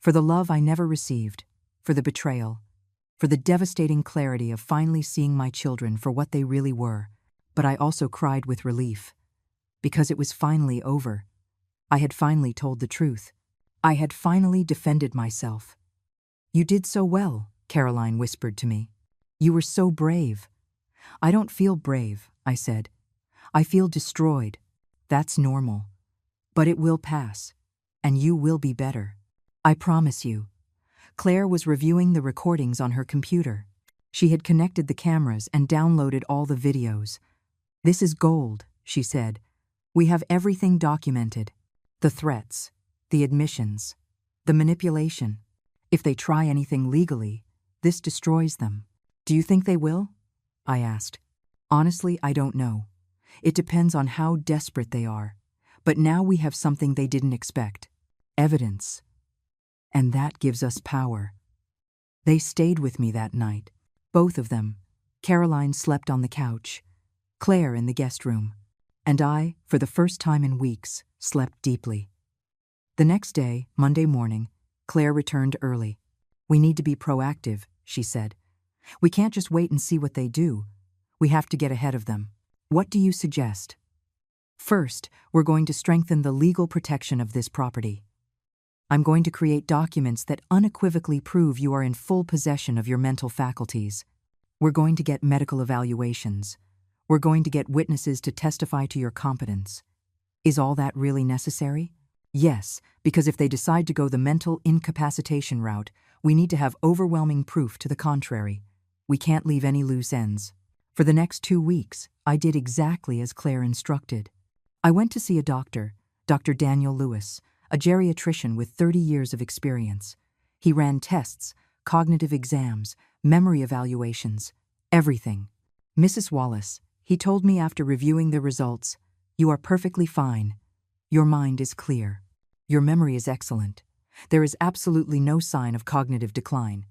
For the love I never received. For the betrayal. For the devastating clarity of finally seeing my children for what they really were. But I also cried with relief. Because it was finally over. I had finally told the truth. I had finally defended myself. You did so well, Caroline whispered to me. You were so brave. I don't feel brave, I said. I feel destroyed. That's normal. But it will pass, and you will be better. I promise you. Claire was reviewing the recordings on her computer. She had connected the cameras and downloaded all the videos. This is gold, she said. We have everything documented. The threats, the admissions, the manipulation. If they try anything legally, this destroys them. Do you think they will? I asked. Honestly, I don't know. It depends on how desperate they are. But now we have something they didn't expect. Evidence. And that gives us power. They stayed with me that night. Both of them. Caroline slept on the couch, Claire in the guest room, and I, for the first time in weeks, slept deeply. The next day, Monday morning, Claire returned early. We need to be proactive, she said. We can't just wait and see what they do. We have to get ahead of them. What do you suggest? First, we're going to strengthen the legal protection of this property. I'm going to create documents that unequivocally prove you are in full possession of your mental faculties. We're going to get medical evaluations. We're going to get witnesses to testify to your competence. Is all that really necessary? Yes, because if they decide to go the mental incapacitation route, we need to have overwhelming proof to the contrary. We can't leave any loose ends. For the next 2 weeks, I did exactly as Claire instructed. I went to see a doctor, Dr. Daniel Lewis, a geriatrician with 30 years of experience. He ran tests, cognitive exams, memory evaluations, everything. Mrs. Wallace, he told me after reviewing the results, you are perfectly fine. Your mind is clear. Your memory is excellent. There is absolutely no sign of cognitive decline.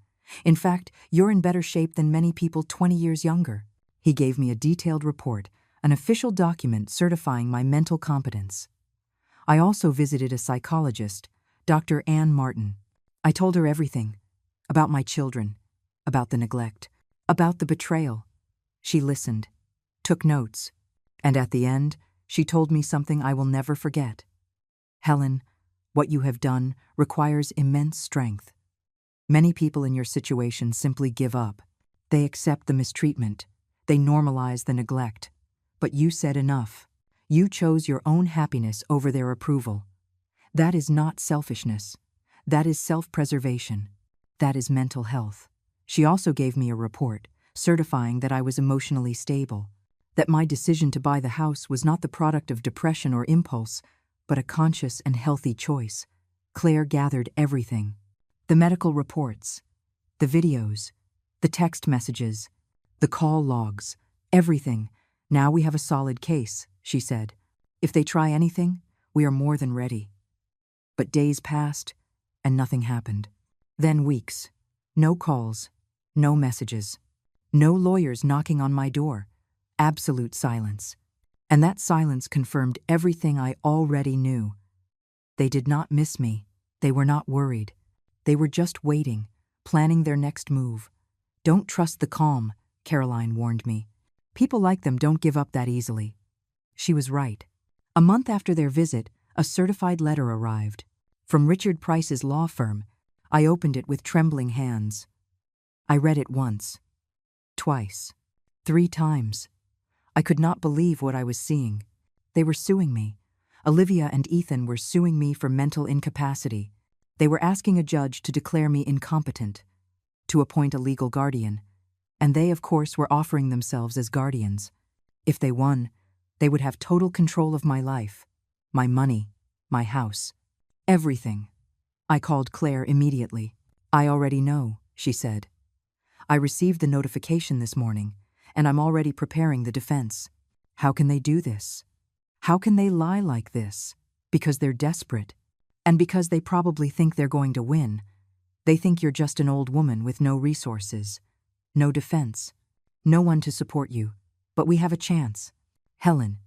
In fact, you're in better shape than many people 20 years younger. He gave me a detailed report, an official document certifying my mental competence. I also visited a psychologist, Dr. Ann Martin. I told her everything, about my children, about the neglect, about the betrayal. She listened, took notes, and at the end, she told me something I will never forget. Helen, what you have done requires immense strength. Many people in your situation simply give up. They accept the mistreatment. They normalize the neglect. But you said enough. You chose your own happiness over their approval. That is not selfishness. That is self-preservation. That is mental health. She also gave me a report, certifying that I was emotionally stable, that my decision to buy the house was not the product of depression or impulse, but a conscious and healthy choice. Claire gathered everything. The medical reports, the videos, the text messages, the call logs, everything. Now we have a solid case, she said. If they try anything, we are more than ready. But days passed, and nothing happened. Then weeks. No calls, no messages, no lawyers knocking on my door. Absolute silence. And that silence confirmed everything I already knew. They did not miss me. They were not worried. They were just waiting, planning their next move. Don't trust the calm, Caroline warned me. People like them don't give up that easily. She was right. A month after their visit, a certified letter arrived. From Richard Price's law firm. I opened it with trembling hands. I read it once, twice, 3 times. I could not believe what I was seeing. They were suing me. Olivia and Ethan were suing me for mental incapacity. They were asking a judge to declare me incompetent, to appoint a legal guardian, and they, of course, were offering themselves as guardians. If they won, they would have total control of my life, my money, my house, everything. I called Claire immediately. I already know, she said. I received the notification this morning, and I'm already preparing the defense. How can they do this? How can they lie like this? Because they're desperate. And because they probably think they're going to win. They think you're just an old woman with no resources, no defense, no one to support you. But we have a chance. Helen,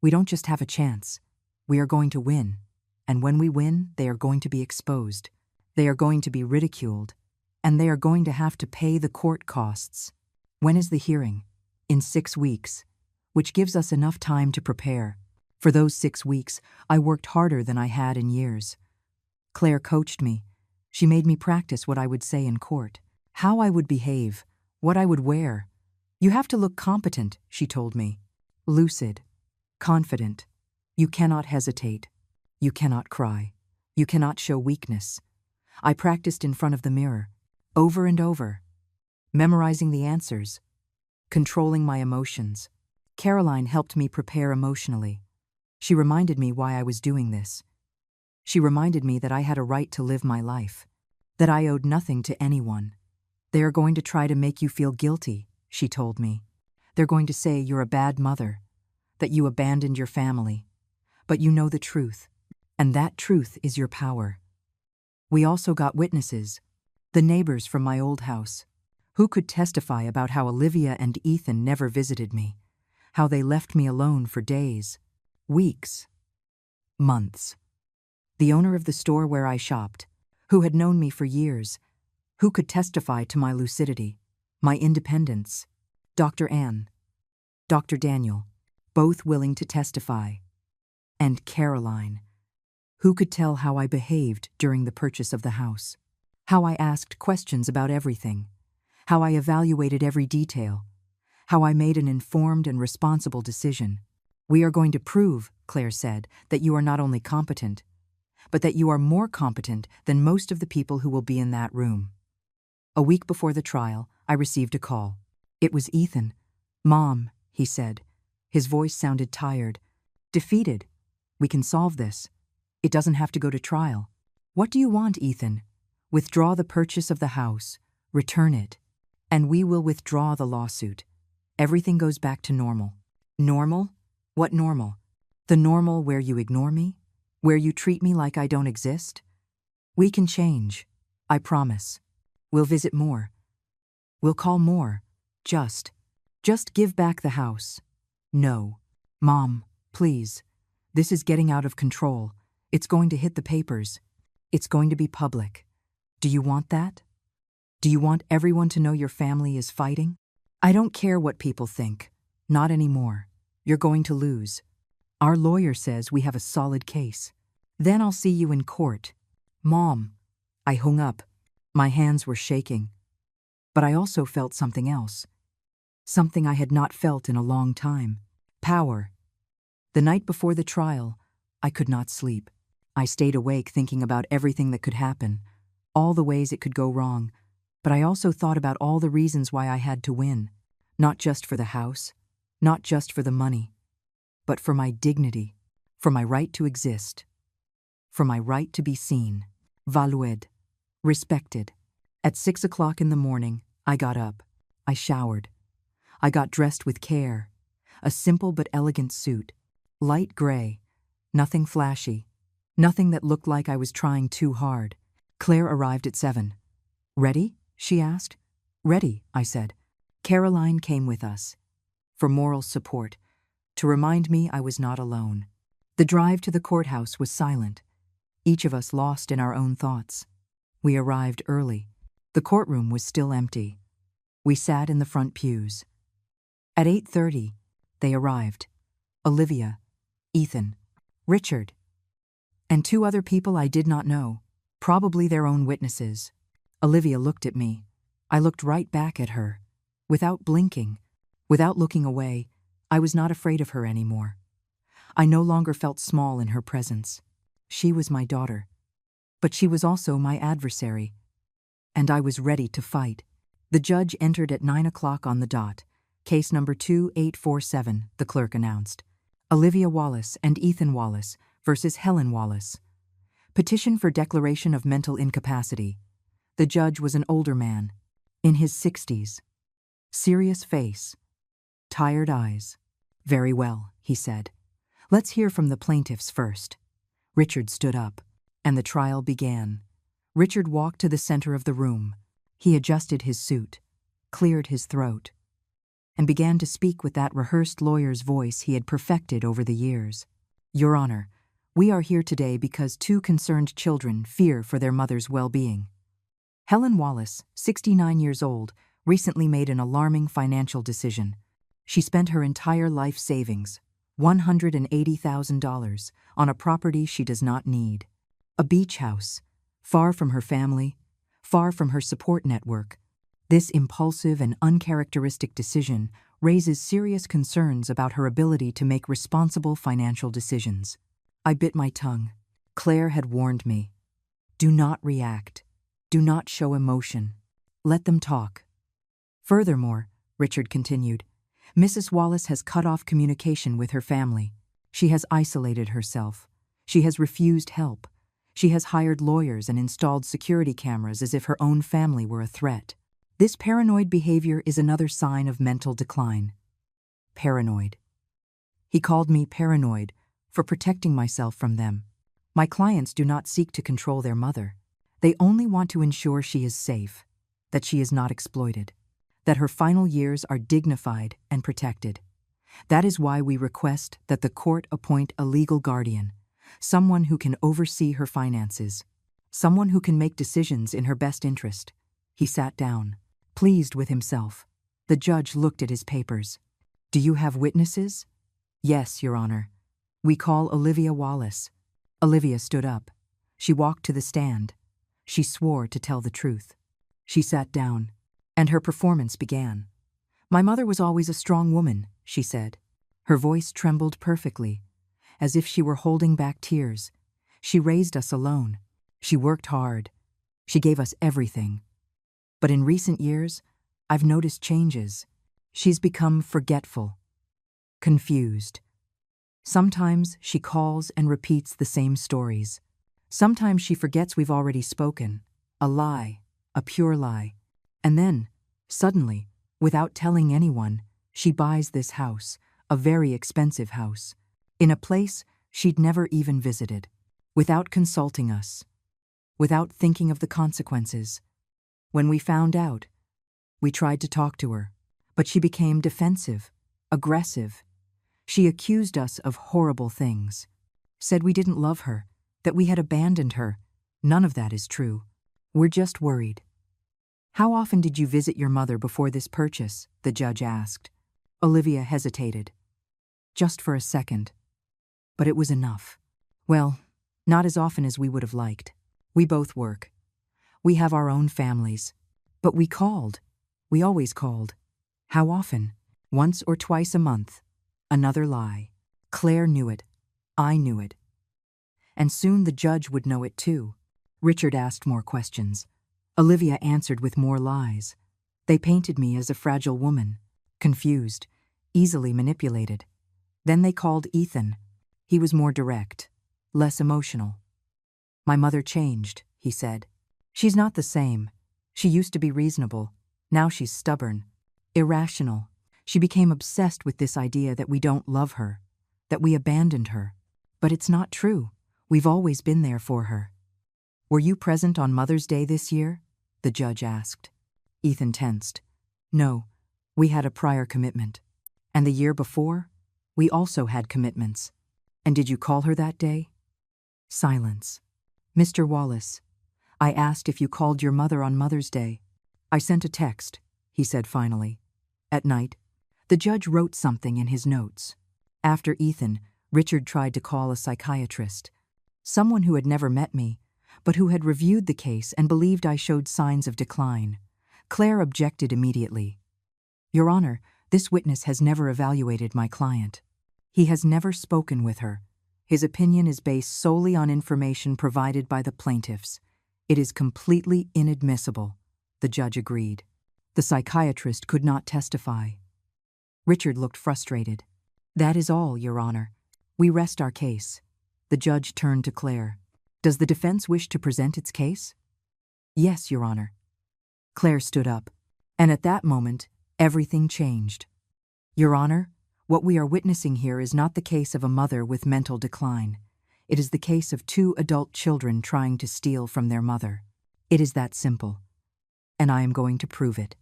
we don't just have a chance. We are going to win. And when we win, they are going to be exposed. They are going to be ridiculed. And they are going to have to pay the court costs. When is the hearing? In 6 weeks, which gives us enough time to prepare. For those 6 weeks, I worked harder than I had in years. Claire coached me. She made me practice what I would say in court, how I would behave, what I would wear. You have to look competent, she told me. Lucid, confident. You cannot hesitate. You cannot cry. You cannot show weakness. I practiced in front of the mirror, over and over, memorizing the answers, controlling my emotions. Caroline helped me prepare emotionally. She reminded me why I was doing this. She reminded me that I had a right to live my life, that I owed nothing to anyone. They are going to try to make you feel guilty, she told me. They're going to say you're a bad mother, that you abandoned your family. But you know the truth, and that truth is your power. We also got witnesses, the neighbors from my old house, who could testify about how Olivia and Ethan never visited me, how they left me alone for days, weeks, months. The owner of the store where I shopped, who had known me for years, who could testify to my lucidity, my independence, Dr. Ann, Dr. Daniel, both willing to testify, and Caroline, who could tell how I behaved during the purchase of the house, how I asked questions about everything, how I evaluated every detail, how I made an informed and responsible decision. We are going to prove, Claire said, that you are not only competent, but that you are more competent than most of the people who will be in that room. A week before the trial, I received a call. It was Ethan. Mom, he said. His voice sounded tired. Defeated. We can solve this. It doesn't have to go to trial. What do you want, Ethan? Withdraw the purchase of the house. Return it. And we will withdraw the lawsuit. Everything goes back to normal. Normal? What normal? The normal where you ignore me? Where you treat me like I don't exist? We can change. I promise. We'll visit more. We'll call more. Just give back the house. No. Mom, please. This is getting out of control. It's going to hit the papers. It's going to be public. Do you want that? Do you want everyone to know your family is fighting? I don't care what people think. Not anymore. You're going to lose. Our lawyer says we have a solid case. Then I'll see you in court. Mom. I hung up. My hands were shaking. But I also felt something else. Something I had not felt in a long time. Power. The night before the trial, I could not sleep. I stayed awake thinking about everything that could happen, all the ways it could go wrong, but I also thought about all the reasons why I had to win, not just for the house, not just for the money, but for my dignity, for my right to exist, for my right to be seen, valued, respected. At 6 o'clock in the morning, I got up. I showered. I got dressed with care. A simple but elegant suit, light gray, nothing flashy, nothing that looked like I was trying too hard. Claire arrived at 7. Ready? She asked. Ready, I said. Caroline came with us, for moral support, to remind me I was not alone. The drive to the courthouse was silent, each of us lost in our own thoughts. We arrived early. The courtroom was still empty. We sat in the front pews. At 8:30, they arrived. Olivia, Ethan, Richard, and 2 other people I did not know, probably their own witnesses. Olivia looked at me. I looked right back at her. Without blinking, without looking away, I was not afraid of her anymore. I no longer felt small in her presence. She was my daughter. But she was also my adversary. And I was ready to fight. The judge entered at 9 o'clock on the dot. Case number 2847, the clerk announced. Olivia Wallace and Ethan Wallace versus Helen Wallace. Petition for declaration of mental incapacity. The judge was an older man, in his 60s. Serious face. Tired eyes. Very well, he said. Let's hear from the plaintiffs first. Richard stood up, and the trial began. Richard walked to the center of the room. He adjusted his suit, cleared his throat, and began to speak with that rehearsed lawyer's voice he had perfected over the years. Your Honor, we are here today because 2 concerned children fear for their mother's well-being. Helen Wallace, 69 years old, recently made an alarming financial decision. She spent her entire life savings, $180,000, on a property she does not need. A beach house, far from her family, far from her support network. This impulsive and uncharacteristic decision raises serious concerns about her ability to make responsible financial decisions. I bit my tongue. Claire had warned me. Do not react. Do not show emotion. Let them talk. Furthermore, Richard continued, Mrs. Wallace has cut off communication with her family. She has isolated herself. She has refused help. She has hired lawyers and installed security cameras as if her own family were a threat. This paranoid behavior is another sign of mental decline. Paranoid. He called me paranoid for protecting myself from them. My clients do not seek to control their mother. They only want to ensure she is safe, that she is not exploited, that her final years are dignified and protected. That is why we request that the court appoint a legal guardian, someone who can oversee her finances, someone who can make decisions in her best interest. He sat down, pleased with himself. The judge looked at his papers. Do you have witnesses? Yes, Your Honor. We call Olivia Wallace. Olivia stood up. She walked to the stand. She swore to tell the truth. She sat down, and her performance began. My mother was always a strong woman, she said. Her voice trembled perfectly, as if she were holding back tears. She raised us alone. She worked hard. She gave us everything. But in recent years, I've noticed changes. She's become forgetful, confused. Sometimes she calls and repeats the same stories. Sometimes she forgets we've already spoken. A lie, a pure lie. And then, suddenly, without telling anyone, she buys this house, a very expensive house, in a place she'd never even visited, without consulting us, without thinking of the consequences. When we found out, we tried to talk to her, but she became defensive, aggressive. She accused us of horrible things, said we didn't love her, that we had abandoned her. None of that is true. We're just worried. How often did you visit your mother before this purchase? The judge asked. Olivia hesitated. Just for a second. But it was enough. Well, not as often as we would have liked. We both work. We have our own families. But we called. We always called. How often? Once or twice a month. Another lie. Claire knew it. I knew it. And soon the judge would know it too. Richard asked more questions. Olivia answered with more lies. They painted me as a fragile woman, confused, easily manipulated. Then they called Ethan. He was more direct, less emotional. My mother changed, he said. She's not the same. She used to be reasonable. Now she's stubborn, irrational. She became obsessed with this idea that we don't love her, that we abandoned her. But it's not true. We've always been there for her. Were you present on Mother's Day this year? The judge asked. Ethan tensed. No, we had a prior commitment. And the year before, we also had commitments. And did you call her that day? Silence. Mr. Wallace, I asked if you called your mother on Mother's Day. I sent a text, he said finally. At night, the judge wrote something in his notes. After Ethan, Richard tried to call a psychiatrist, someone who had never met me, but who had reviewed the case and believed I showed signs of decline. Claire objected immediately. Your Honor, this witness has never evaluated my client. He has never spoken with her. His opinion is based solely on information provided by the plaintiffs. It is completely inadmissible, the judge agreed. The psychiatrist could not testify. Richard looked frustrated. That is all, Your Honor. We rest our case. The judge turned to Claire. Does the defense wish to present its case? Yes, Your Honor. Claire stood up, and at that moment, everything changed. Your Honor, what we are witnessing here is not the case of a mother with mental decline. It is the case of two adult children trying to steal from their mother. It is that simple. And I am going to prove it.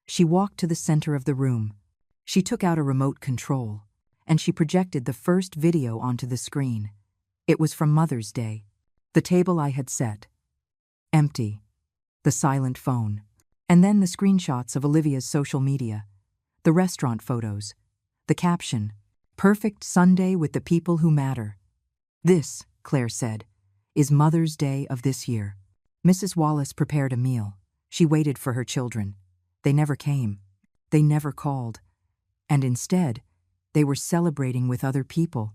She walked to the center of the room. She took out a remote control, and she projected the first video onto the screen. It was from Mother's Day. The table I had set. Empty. The silent phone. And then the screenshots of Olivia's social media. The restaurant photos. The caption, Perfect Sunday with the people who matter. This, Claire said, is Mother's Day of this year. Mrs. Wallace prepared a meal. She waited for her children. They never came. They never called. And instead, they were celebrating with other people,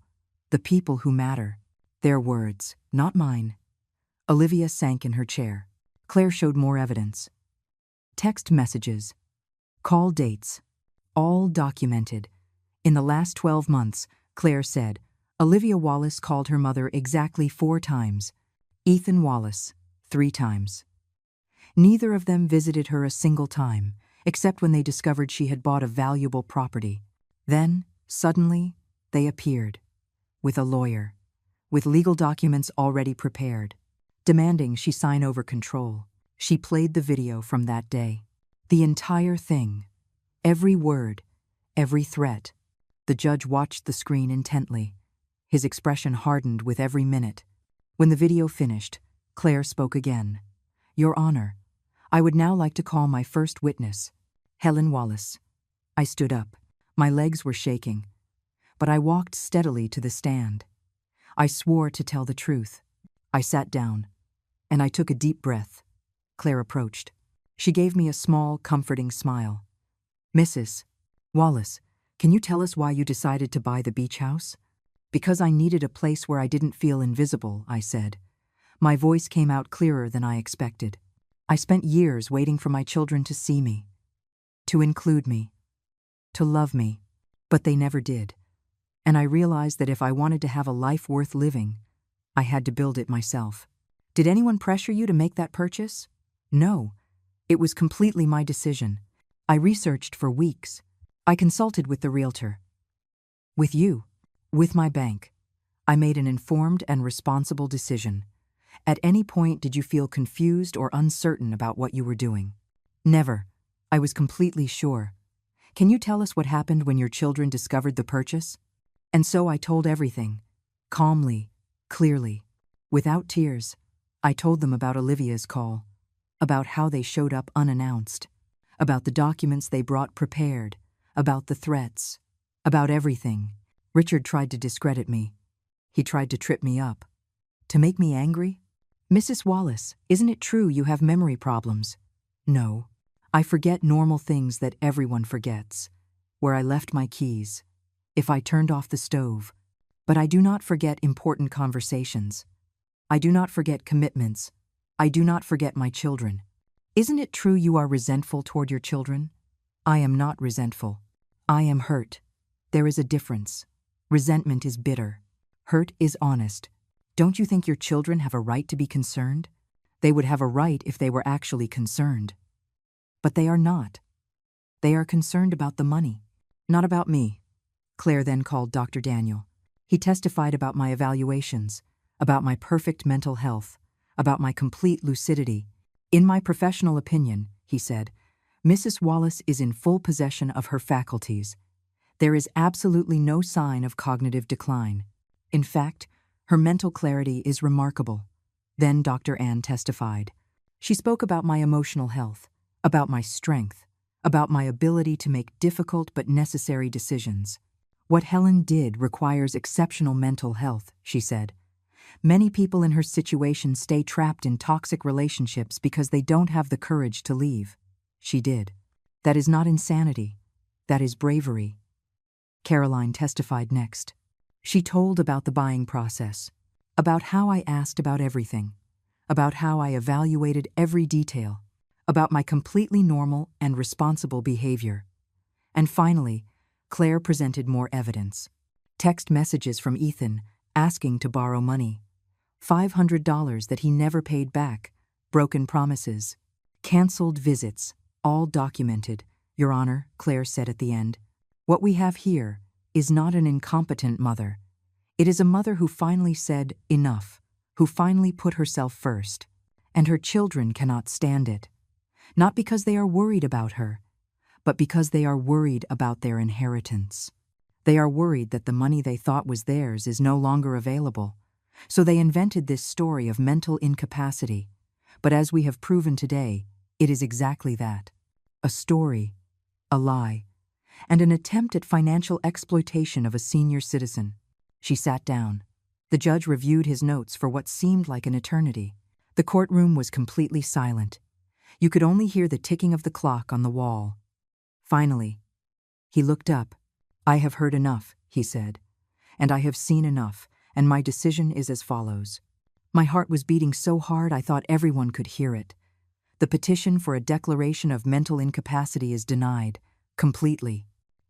the people who matter. Their words, not mine. Olivia sank in her chair. Claire showed more evidence. Text messages, call dates, all documented. In the last 12 months, Claire said, Olivia Wallace called her mother exactly 4 times. Ethan Wallace, 3 times. Neither of them visited her a single time, except when they discovered she had bought a valuable property. Then, suddenly, they appeared. With a lawyer. With legal documents already prepared. Demanding she sign over control. She played the video from that day. The entire thing. Every word. Every threat. The judge watched the screen intently. His expression hardened with every minute. When the video finished, Claire spoke again. Your Honor, I would now like to call my first witness, Helen Wallace. I stood up. My legs were shaking. But I walked steadily to the stand. I swore to tell the truth. I sat down, and I took a deep breath. Claire approached. She gave me a small, comforting smile. Mrs. Wallace, can you tell us why you decided to buy the beach house? Because I needed a place where I didn't feel invisible, I said. My voice came out clearer than I expected. I spent years waiting for my children to see me, to include me, to love me, but they never did. And I realized that if I wanted to have a life worth living, I had to build it myself. Did anyone pressure you to make that purchase? No. It was completely my decision. I researched for weeks. I consulted with the realtor. With you. With my bank. I made an informed and responsible decision. At any point did you feel confused or uncertain about what you were doing? Never. I was completely sure. Can you tell us what happened when your children discovered the purchase? And so I told everything. Calmly, clearly, without tears. I told them about Olivia's call, about how they showed up unannounced, about the documents they brought prepared, about the threats, about everything. Richard tried to discredit me. He tried to trip me up. To make me angry? Mrs. Wallace, isn't it true you have memory problems? No. I forget normal things that everyone forgets. Where I left my keys. If I turned off the stove. But I do not forget important conversations. I do not forget commitments. I do not forget my children. Isn't it true you are resentful toward your children? I am not resentful. I am hurt. There is a difference. Resentment is bitter. Hurt is honest. Don't you think your children have a right to be concerned? They would have a right if they were actually concerned. But they are not. They are concerned about the money, not about me. Claire then called Dr. Daniel. He testified about my evaluations, about my perfect mental health, about my complete lucidity. In my professional opinion, he said, Mrs. Wallace is in full possession of her faculties. There is absolutely no sign of cognitive decline. In fact, her mental clarity is remarkable. Then Dr. Ann testified. She spoke about my emotional health, about my strength, about my ability to make difficult but necessary decisions. What Helen did requires exceptional mental health, she said. Many people in her situation stay trapped in toxic relationships because they don't have the courage to leave. She did. That is not insanity. That is bravery. Caroline testified next. She told about the buying process, about how I asked about everything, about how I evaluated every detail, about my completely normal and responsible behavior. And finally, Claire presented more evidence. Text messages from Ethan asking to borrow money. $500 that he never paid back. Broken promises. Cancelled visits. All documented. Your Honor, Claire said at the end. What we have here is not an incompetent mother. It is a mother who finally said enough, who finally put herself first. And her children cannot stand it. Not because they are worried about her, but because they are worried about their inheritance. They are worried that the money they thought was theirs is no longer available. So they invented this story of mental incapacity. But as we have proven today, it is exactly that. A story, a lie, and an attempt at financial exploitation of a senior citizen. She sat down. The judge reviewed his notes for what seemed like an eternity. The courtroom was completely silent. You could only hear the ticking of the clock on the wall. Finally, he looked up. I have heard enough, he said, and I have seen enough. and my decision is as follows. My heart was beating so hard I thought everyone could hear it. The petition for a declaration of mental incapacity is denied, completely.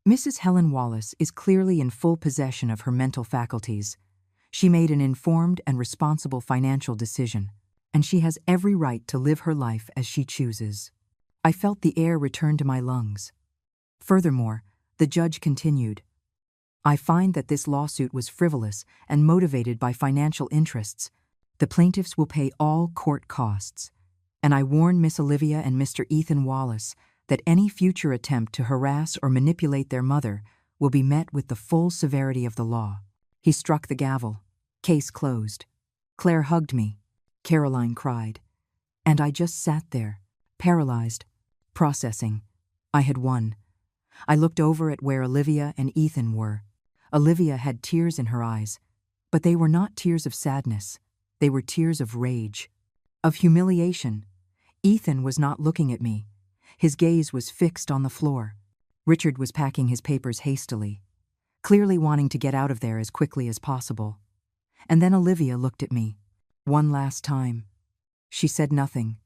Mrs. Helen Wallace is clearly in full possession of her mental faculties. She made an informed and responsible financial decision, and she has every right to live her life as she chooses. I felt the air return to my lungs. Furthermore, the judge continued, I find that this lawsuit was frivolous and motivated by financial interests. The plaintiffs will pay all court costs, and I warn Miss Olivia and Mr. Ethan Wallace that any future attempt to harass or manipulate their mother will be met with the full severity of the law. He struck the gavel. Case closed. Claire hugged me. Caroline cried. And I just sat there, paralyzed, processing. I had won. I looked over at where Olivia and Ethan were. Olivia had tears in her eyes, but they were not tears of sadness. They were tears of rage, of humiliation. Ethan was not looking at me. His gaze was fixed on the floor. Richard was packing his papers hastily, clearly wanting to get out of there as quickly as possible. And then Olivia looked at me. One last time. She said nothing,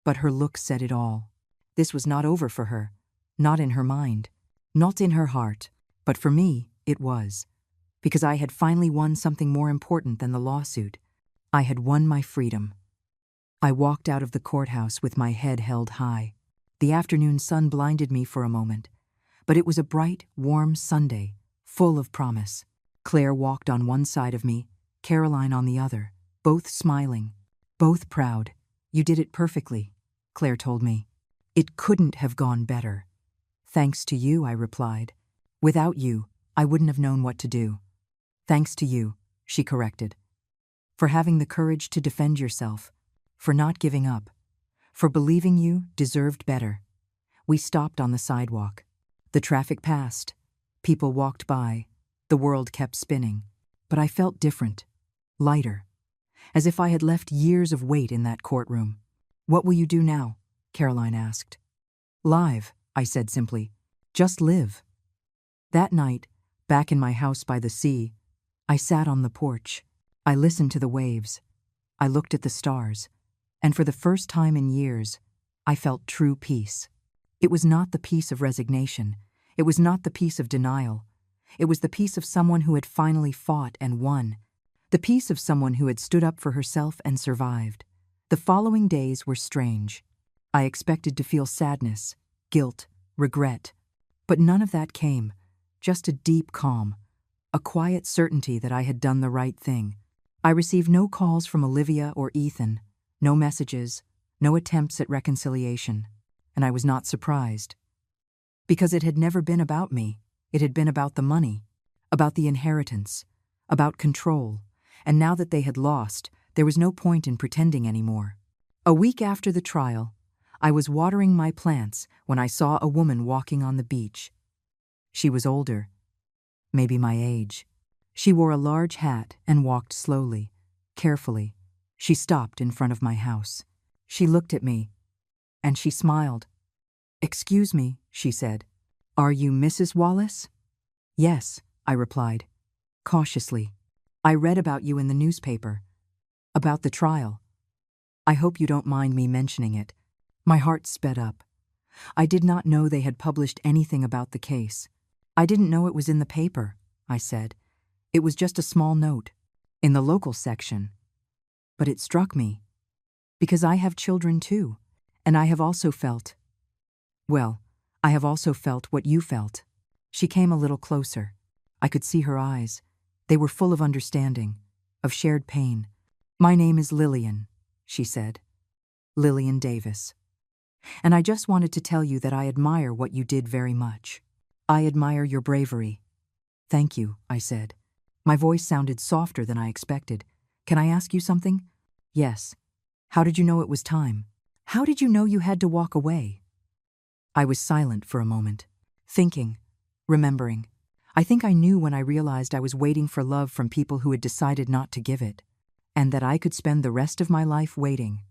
but her look said it all. This was not over for her, not in her mind, not in her heart, but for me, it was. Because I had finally won something more important than the lawsuit. I had won my freedom. I walked out of the courthouse with my head held high. The afternoon sun blinded me for a moment, but it was a bright, warm Sunday, full of promise. Claire walked on one side of me, Caroline on the other, both smiling, both proud. You did it perfectly, Claire told me. It couldn't have gone better. Thanks to you, I replied. Without you, I wouldn't have known what to do. Thanks to you, she corrected. For having the courage to defend yourself, for not giving up, for believing you deserved better. We stopped on the sidewalk. The traffic passed. People walked by. The world kept spinning. But I felt different, lighter, as if I had left years of weight in that courtroom. What will you do now? Caroline asked. Live, I said simply. Just live. That night, back in my house by the sea, I sat on the porch. I listened to the waves. I looked at the stars. And for the first time in years, I felt true peace. It was not the peace of resignation. It was not the peace of denial. It was the peace of someone who had finally fought and won. The peace of someone who had stood up for herself and survived. The following days were strange. I expected to feel sadness, guilt, regret. But none of that came. Just a deep calm. A quiet certainty that I had done the right thing. I received no calls from Olivia or Ethan. No messages, no attempts at reconciliation, and I was not surprised. Because it had never been about me. It had been about the money, about the inheritance, about control, and now that they had lost, there was no point in pretending anymore. A week after the trial, I was watering my plants when I saw a woman walking on the beach. She was older, maybe my age. She wore a large hat and walked slowly, carefully. She stopped in front of my house. She looked at me, and she smiled. Excuse me, she said. Are you Mrs. Wallace? Yes, I replied, cautiously. I read about you in the newspaper. About the trial. I hope you don't mind me mentioning it. My heart sped up. I did not know they had published anything about the case. I didn't know it was in the paper, I said. It was just a small note, in the local section. But it struck me, because I have children too, and I have also felt, I have also felt what you felt. She came a little closer. I could see her eyes. They were full of understanding, of shared pain. My name is Lillian, she said. Lillian Davis. And I just wanted to tell you that I admire what you did very much. I admire your bravery. Thank you, I said. My voice sounded softer than I expected. Can I ask you something? Yes. How did you know it was time? How did you know you had to walk away? I was silent for a moment, thinking, remembering. I think I knew when I realized I was waiting for love from people who had decided not to give it, and that I could spend the rest of my life waiting,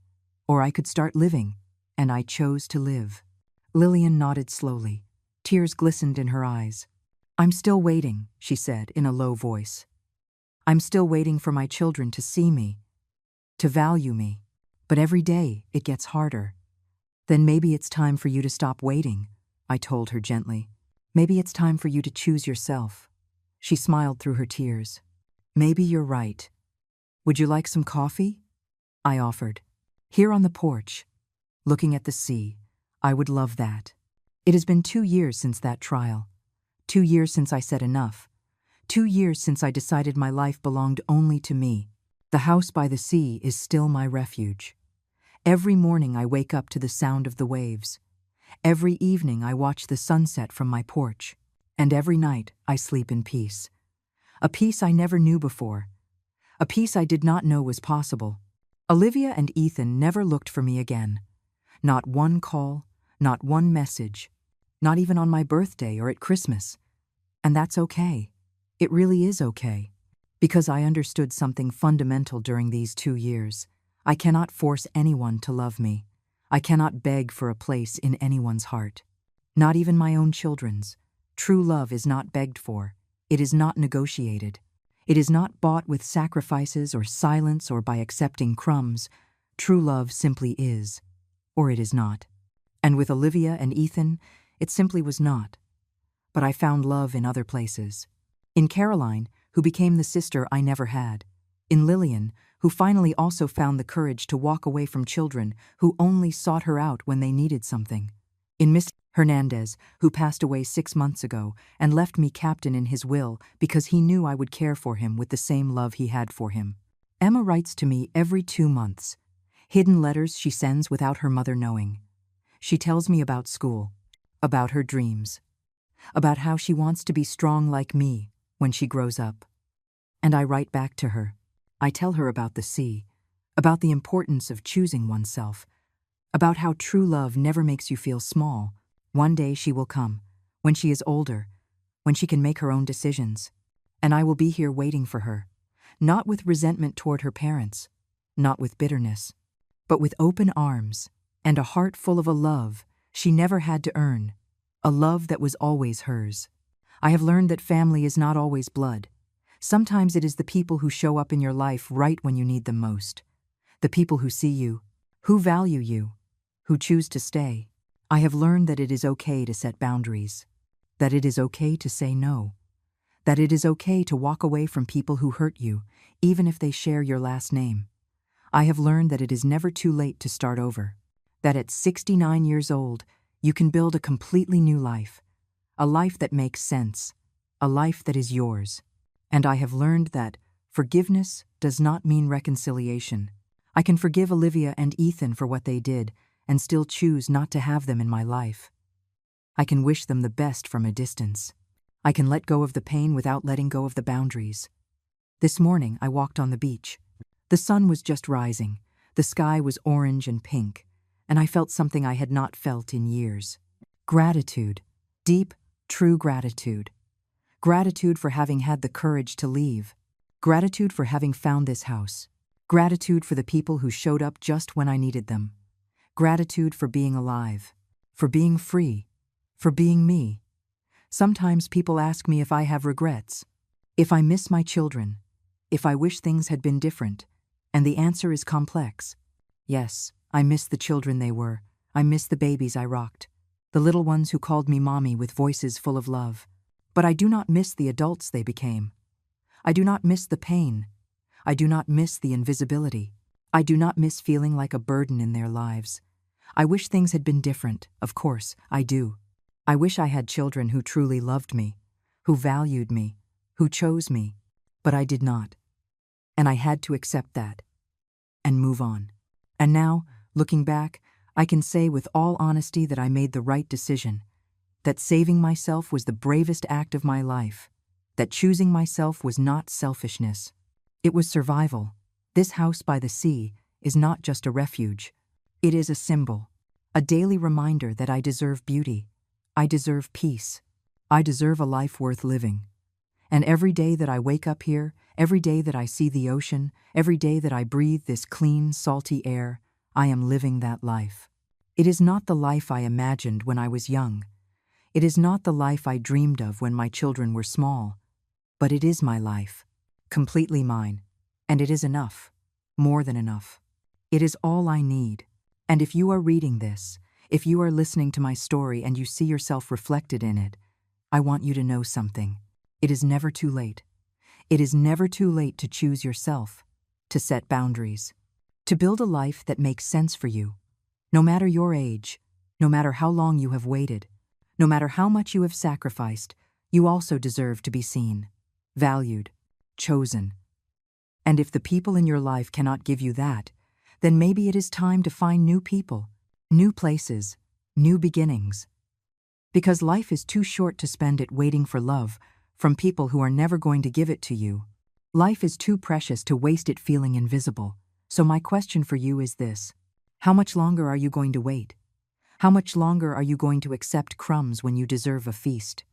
or I could start living, and I chose to live. Lillian nodded slowly. Tears glistened in her eyes. I'm still waiting, she said in a low voice. I'm still waiting for my children to see me, to value me. But every day it gets harder. Then maybe it's time for you to stop waiting, I told her gently. Maybe it's time for you to choose yourself. She smiled through her tears. Maybe you're right. Would you like some coffee? I offered. Here on the porch, looking at the sea. I would love that. It has been 2 years since that trial. 2 years since I said enough. 2 years since I decided my life belonged only to me. The house by the sea is still my refuge. Every morning I wake up to the sound of the waves. Every evening I watch the sunset from my porch. And every night I sleep in peace. A peace I never knew before. A peace I did not know was possible. Olivia and Ethan never looked for me again. Not one call, not one message, not even on my birthday or at Christmas. And that's okay. It really is okay. Because I understood something fundamental during these 2 years. I cannot force anyone to love me. I cannot beg for a place in anyone's heart. Not even my own children's. True love is not begged for. It is not negotiated. It is not bought with sacrifices or silence or by accepting crumbs. True love simply is. Or it is not. And with Olivia and Ethan, it simply was not. But I found love in other places. In Caroline, who became the sister I never had. In Lillian, who finally also found the courage to walk away from children who only sought her out when they needed something. In Miss Hernandez, who passed away 6 months ago and left me captain in his will because he knew I would care for him with the same love he had for him. Emma writes to me every 2 months. Hidden letters she sends without her mother knowing. She tells me about school, about her dreams, about how she wants to be strong like me when she grows up. And I write back to her. I tell her about the sea, about the importance of choosing oneself, about how true love never makes you feel small. One day she will come, when she is older, when she can make her own decisions. And I will be here waiting for her, not with resentment toward her parents, not with bitterness, but with open arms and a heart full of a love she never had to earn, a love that was always hers. I have learned that family is not always blood. Sometimes it is the people who show up in your life right when you need them most. The people who see you, who value you, who choose to stay. I have learned that it is okay to set boundaries, that it is okay to say no, that it is okay to walk away from people who hurt you, even if they share your last name. I have learned that it is never too late to start over, that at 69 years old, you can build a completely new life, a life that makes sense, a life that is yours. And I have learned that forgiveness does not mean reconciliation. I can forgive Olivia and Ethan for what they did and still choose not to have them in my life. I can wish them the best from a distance. I can let go of the pain without letting go of the boundaries. This morning I walked on the beach. The sun was just rising. The sky was orange and pink, and I felt something I had not felt in years. Gratitude. Deep, true gratitude. Gratitude for having had the courage to leave. Gratitude for having found this house. Gratitude for the people who showed up just when I needed them. Gratitude for being alive. For being free. For being me. Sometimes people ask me if I have regrets. If I miss my children. If I wish things had been different. And the answer is complex. Yes, I miss the children they were. I miss the babies I rocked. The little ones who called me mommy with voices full of love. But I do not miss the adults they became. I do not miss the pain. I do not miss the invisibility. I do not miss feeling like a burden in their lives. I wish things had been different, of course, I do. I wish I had children who truly loved me, who valued me, who chose me, but I did not. And I had to accept that and move on. And now, looking back, I can say with all honesty that I made the right decision, that saving myself was the bravest act of my life, that choosing myself was not selfishness. It was survival. This house by the sea is not just a refuge. It is a symbol, a daily reminder that I deserve beauty. I deserve peace. I deserve a life worth living. And every day that I wake up here, every day that I see the ocean, every day that I breathe this clean, salty air, I am living that life. It is not the life I imagined when I was young. It is not the life I dreamed of when my children were small. But it is my life. completely mine. And it is enough. More than enough. It is all I need. And if you are reading this, if you are listening to my story and you see yourself reflected in it, I want you to know something. It is never too late. It is never too late to choose yourself, to set boundaries, to build a life that makes sense for you. No matter your age, no matter how long you have waited, no matter how much you have sacrificed, you also deserve to be seen, valued, chosen. And if the people in your life cannot give you that, then maybe it is time to find new people, new places, new beginnings. Because life is too short to spend it waiting for love from people who are never going to give it to you. Life is too precious to waste it feeling invisible. So my question for you is this: how much longer are you going to wait? How much longer are you going to accept crumbs when you deserve a feast?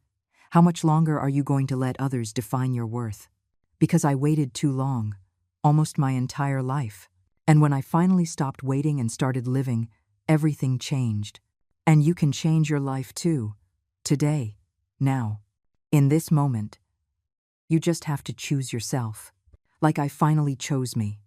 How much longer are you going to let others define your worth? Because I waited too long, almost my entire life. And when I finally stopped waiting and started living, everything changed. And you can change your life too. Today. Now. In this moment. You just have to choose yourself. Like I finally chose me.